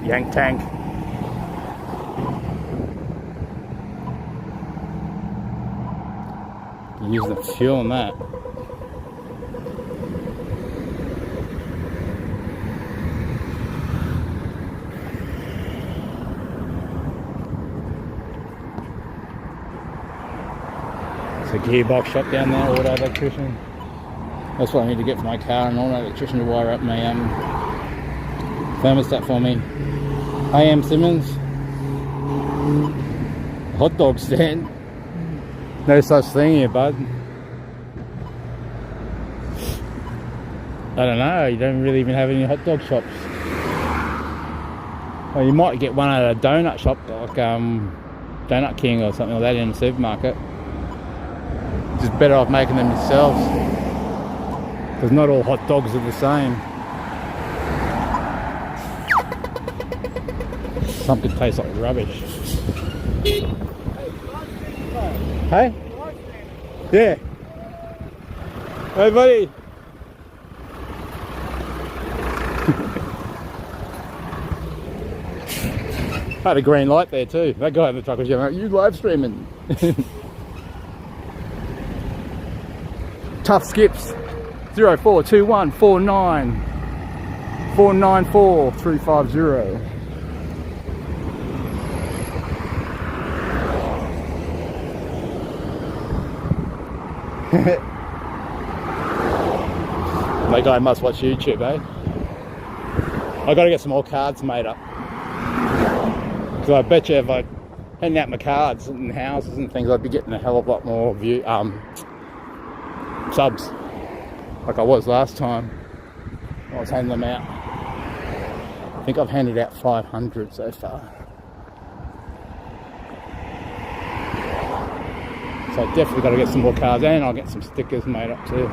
Yank tank. Use the fuel on that. It's a gearbox shop down there, auto electrician. That's what I need to get for my car, an auto electrician to wire up my thermostat for me. AM Simmons. Hot dog stand. No such thing here, bud. I don't know, you don't really even have any hot dog shops. Well, you might get one at a donut shop, like Donut King or something like that in a supermarket. Just better off making them yourselves. Because not all hot dogs are the same. Some could taste like rubbish. Hey? Yeah. Hey, buddy. Had a green light there too. That guy in the truck was yelling, "You live streaming?" Tough skips. 0421 49 494 350. That guy must watch YouTube, eh? I gotta get some more cards made up. Because I bet you if I hand out my cards in houses and things, I'd be getting a hell of a lot more subs. Like I was last time. I was handing them out. I think I've handed out 500 so far. So I definitely got to get some more cards, and I'll get some stickers made up too.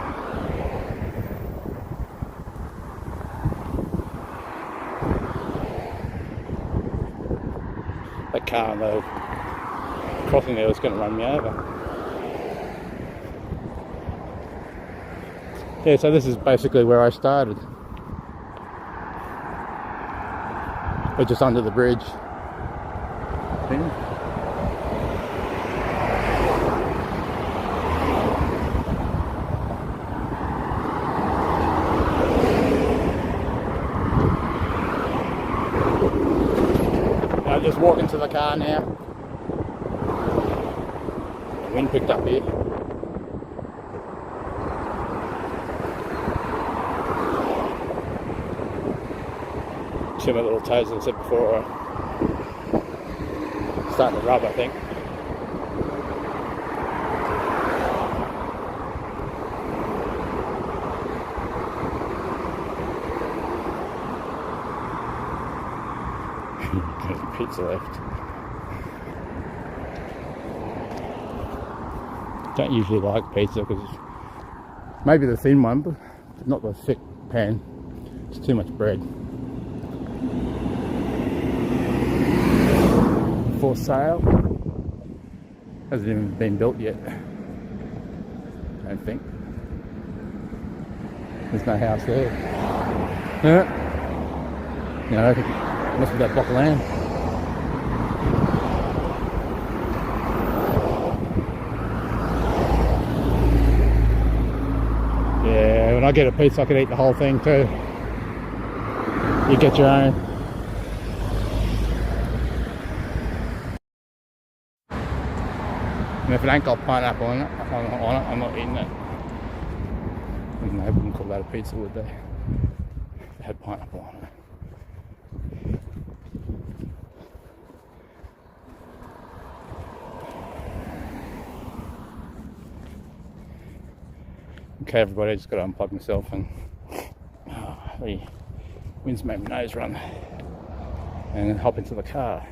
That car on the crossing there was going to run me over. Yeah, so this is basically where I started. We're just under the bridge. Thing. I'm just walking to the car now. The wind picked up here. See my little toes, as I said before, are starting to rub, I think. Pizza left. Don't usually like pizza because maybe the thin one, but not the thick pan. It's too much bread. For sale. Hasn't even been built yet, I don't think. There's no house there. Yeah. You know, I think it must be that block of land. Yeah, when I get a pizza I could eat the whole thing too. You get your own. And if it ain't got pineapple on it, I'm not eating it. And they wouldn't call that a pizza, would they? If it had pineapple on it. Okay, everybody, I just got to unplug myself and the wind's made my nose run and then hop into the car.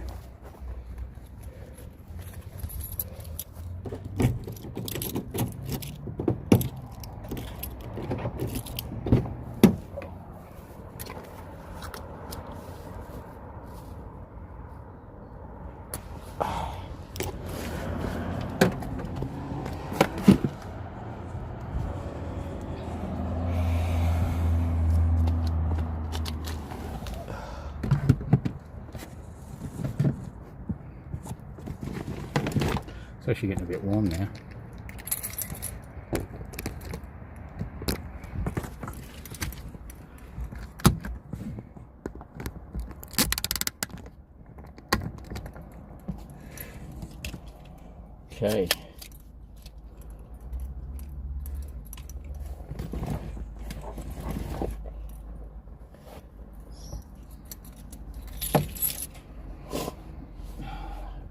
It's actually getting a bit warm now. Okay.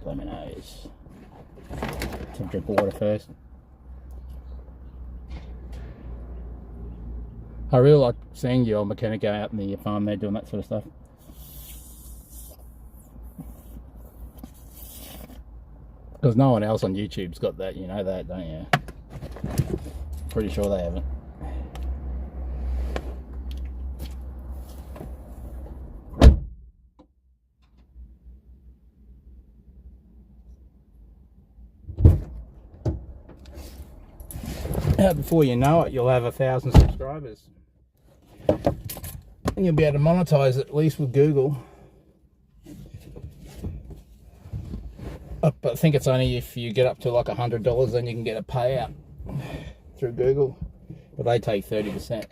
Blow my nose. Some drink of water first. I really like seeing your mechanic go out in the farm there doing that sort of stuff. Because no one else on YouTube's got that, you know that, don't you? Pretty sure they haven't. Before you know it, you'll have 1,000 subscribers. And you'll be able to monetize it, at least with Google. But I think it's only if you get up to like $100, then you can get a payout through Google. But they take 30%.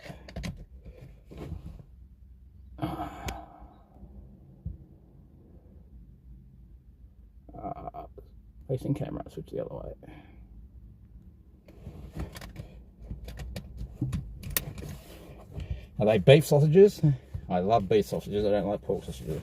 Facing camera, switch the other way. Are they beef sausages? I love beef sausages, I don't like pork sausages.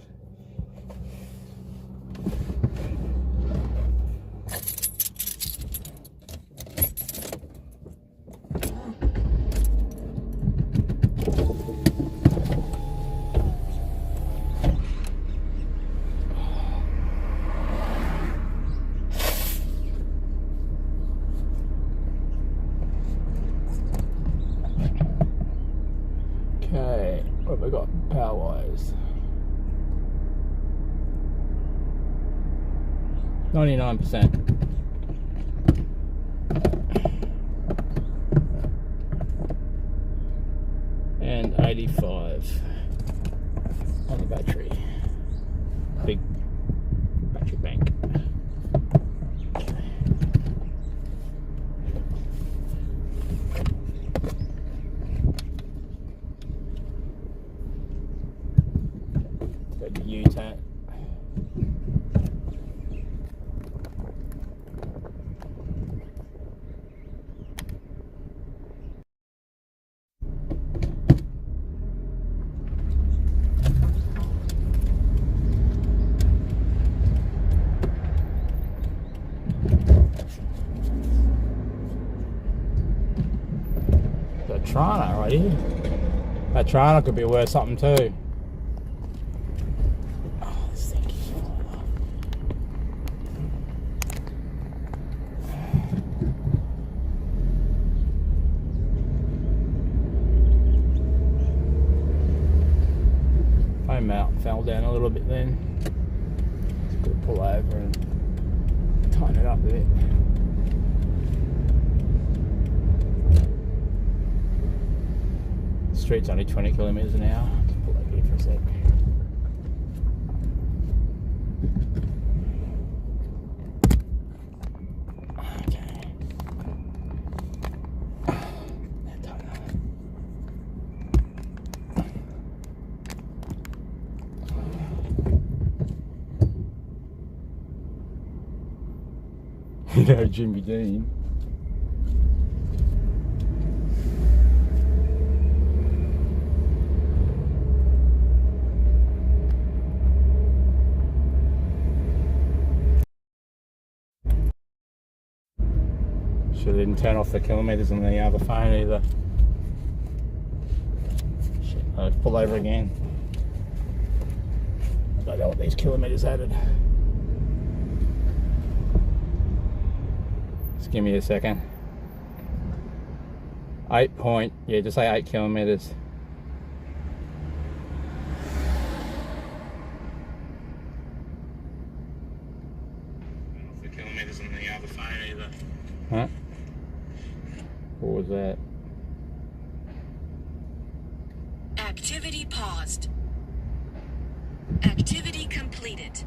Okay, what have we got power wise? 99%. And 85 on the battery. Big battery bank. Got the U-turn. Trana right here. That Trana could be worth something too. Oh, this thing is falling off. Foam mount fell down a little bit then. Just got to pull over and tighten it up a bit. street's only 20 kilometres an hour. Just pull over here for a sec. Okay. You know Jimmy Dean. Should have didn't turn off the kilometres on the other phone either. Shit, I'll pull over again. I don't know what these kilometres added. Just give me a second. 8 yeah, just say 8 kilometres. Off the kilometres on the other phone either. Huh? What was that? Activity paused. Activity completed.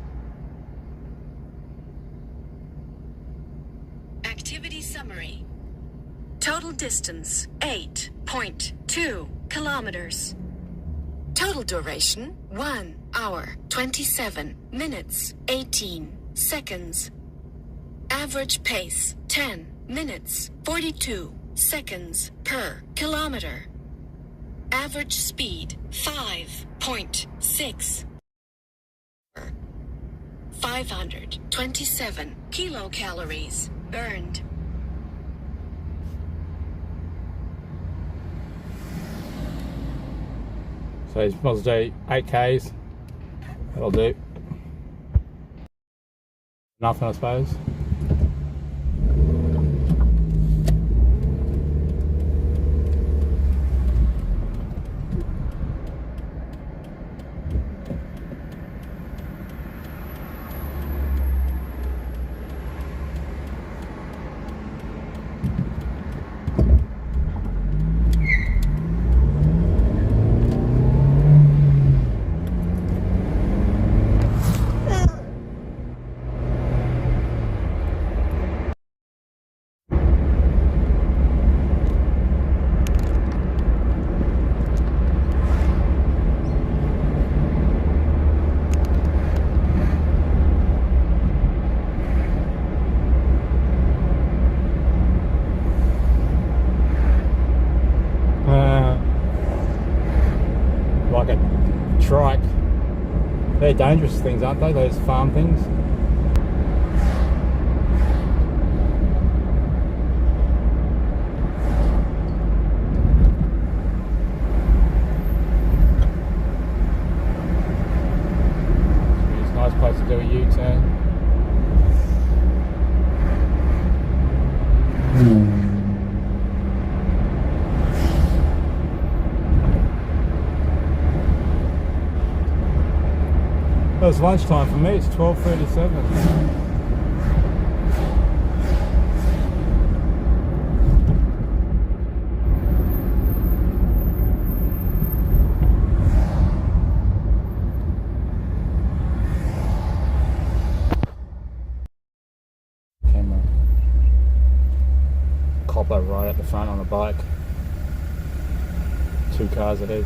Activity summary. Total distance 8.2 kilometers. Total duration 1 hour 27 minutes 18 seconds. Average pace 10 minutes 42 seconds per kilometer. Average speed 5.6. 527 kilocalories burned. So it's supposed to do 8Ks. That'll do. Nothing, I suppose. Like a trike. They're dangerous things, aren't they? Those farm things. It's a nice place to do a U-turn. Well, it's lunchtime for me, it's 12:37. Camera. Copper right at the front on a bike. 2 cars ahead.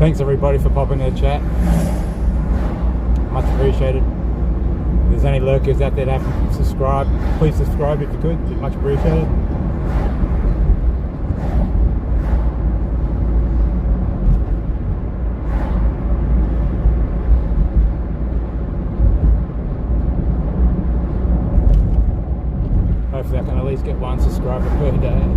Thanks everybody for popping in the chat. Much appreciated. If there's any lurkers out there that haven't subscribed, please subscribe if you could. Be much appreciated. Hopefully I can at least get one subscriber per day.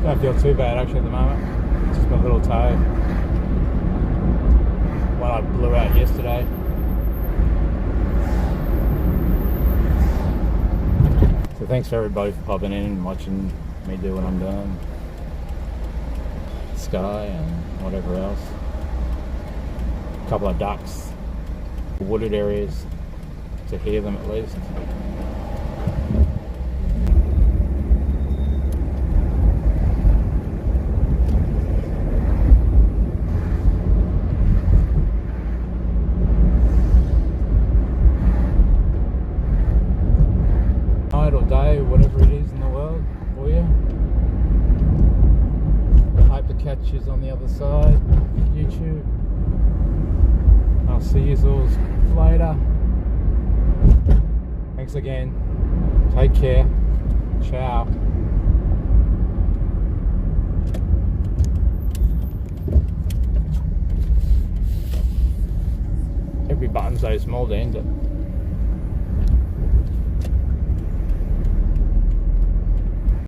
Don't feel too bad actually at the moment. Just got a little toe. One I blew out yesterday. So thanks for everybody for popping in and watching me do what I'm doing. Sky and whatever else. A couple of ducks. Wooded areas to hear them at least. Or day, whatever it is in the world for you. I hope the catch is on the other side. YouTube. I'll see you all later. Thanks again. Take care. Ciao. Every button's so small to end it.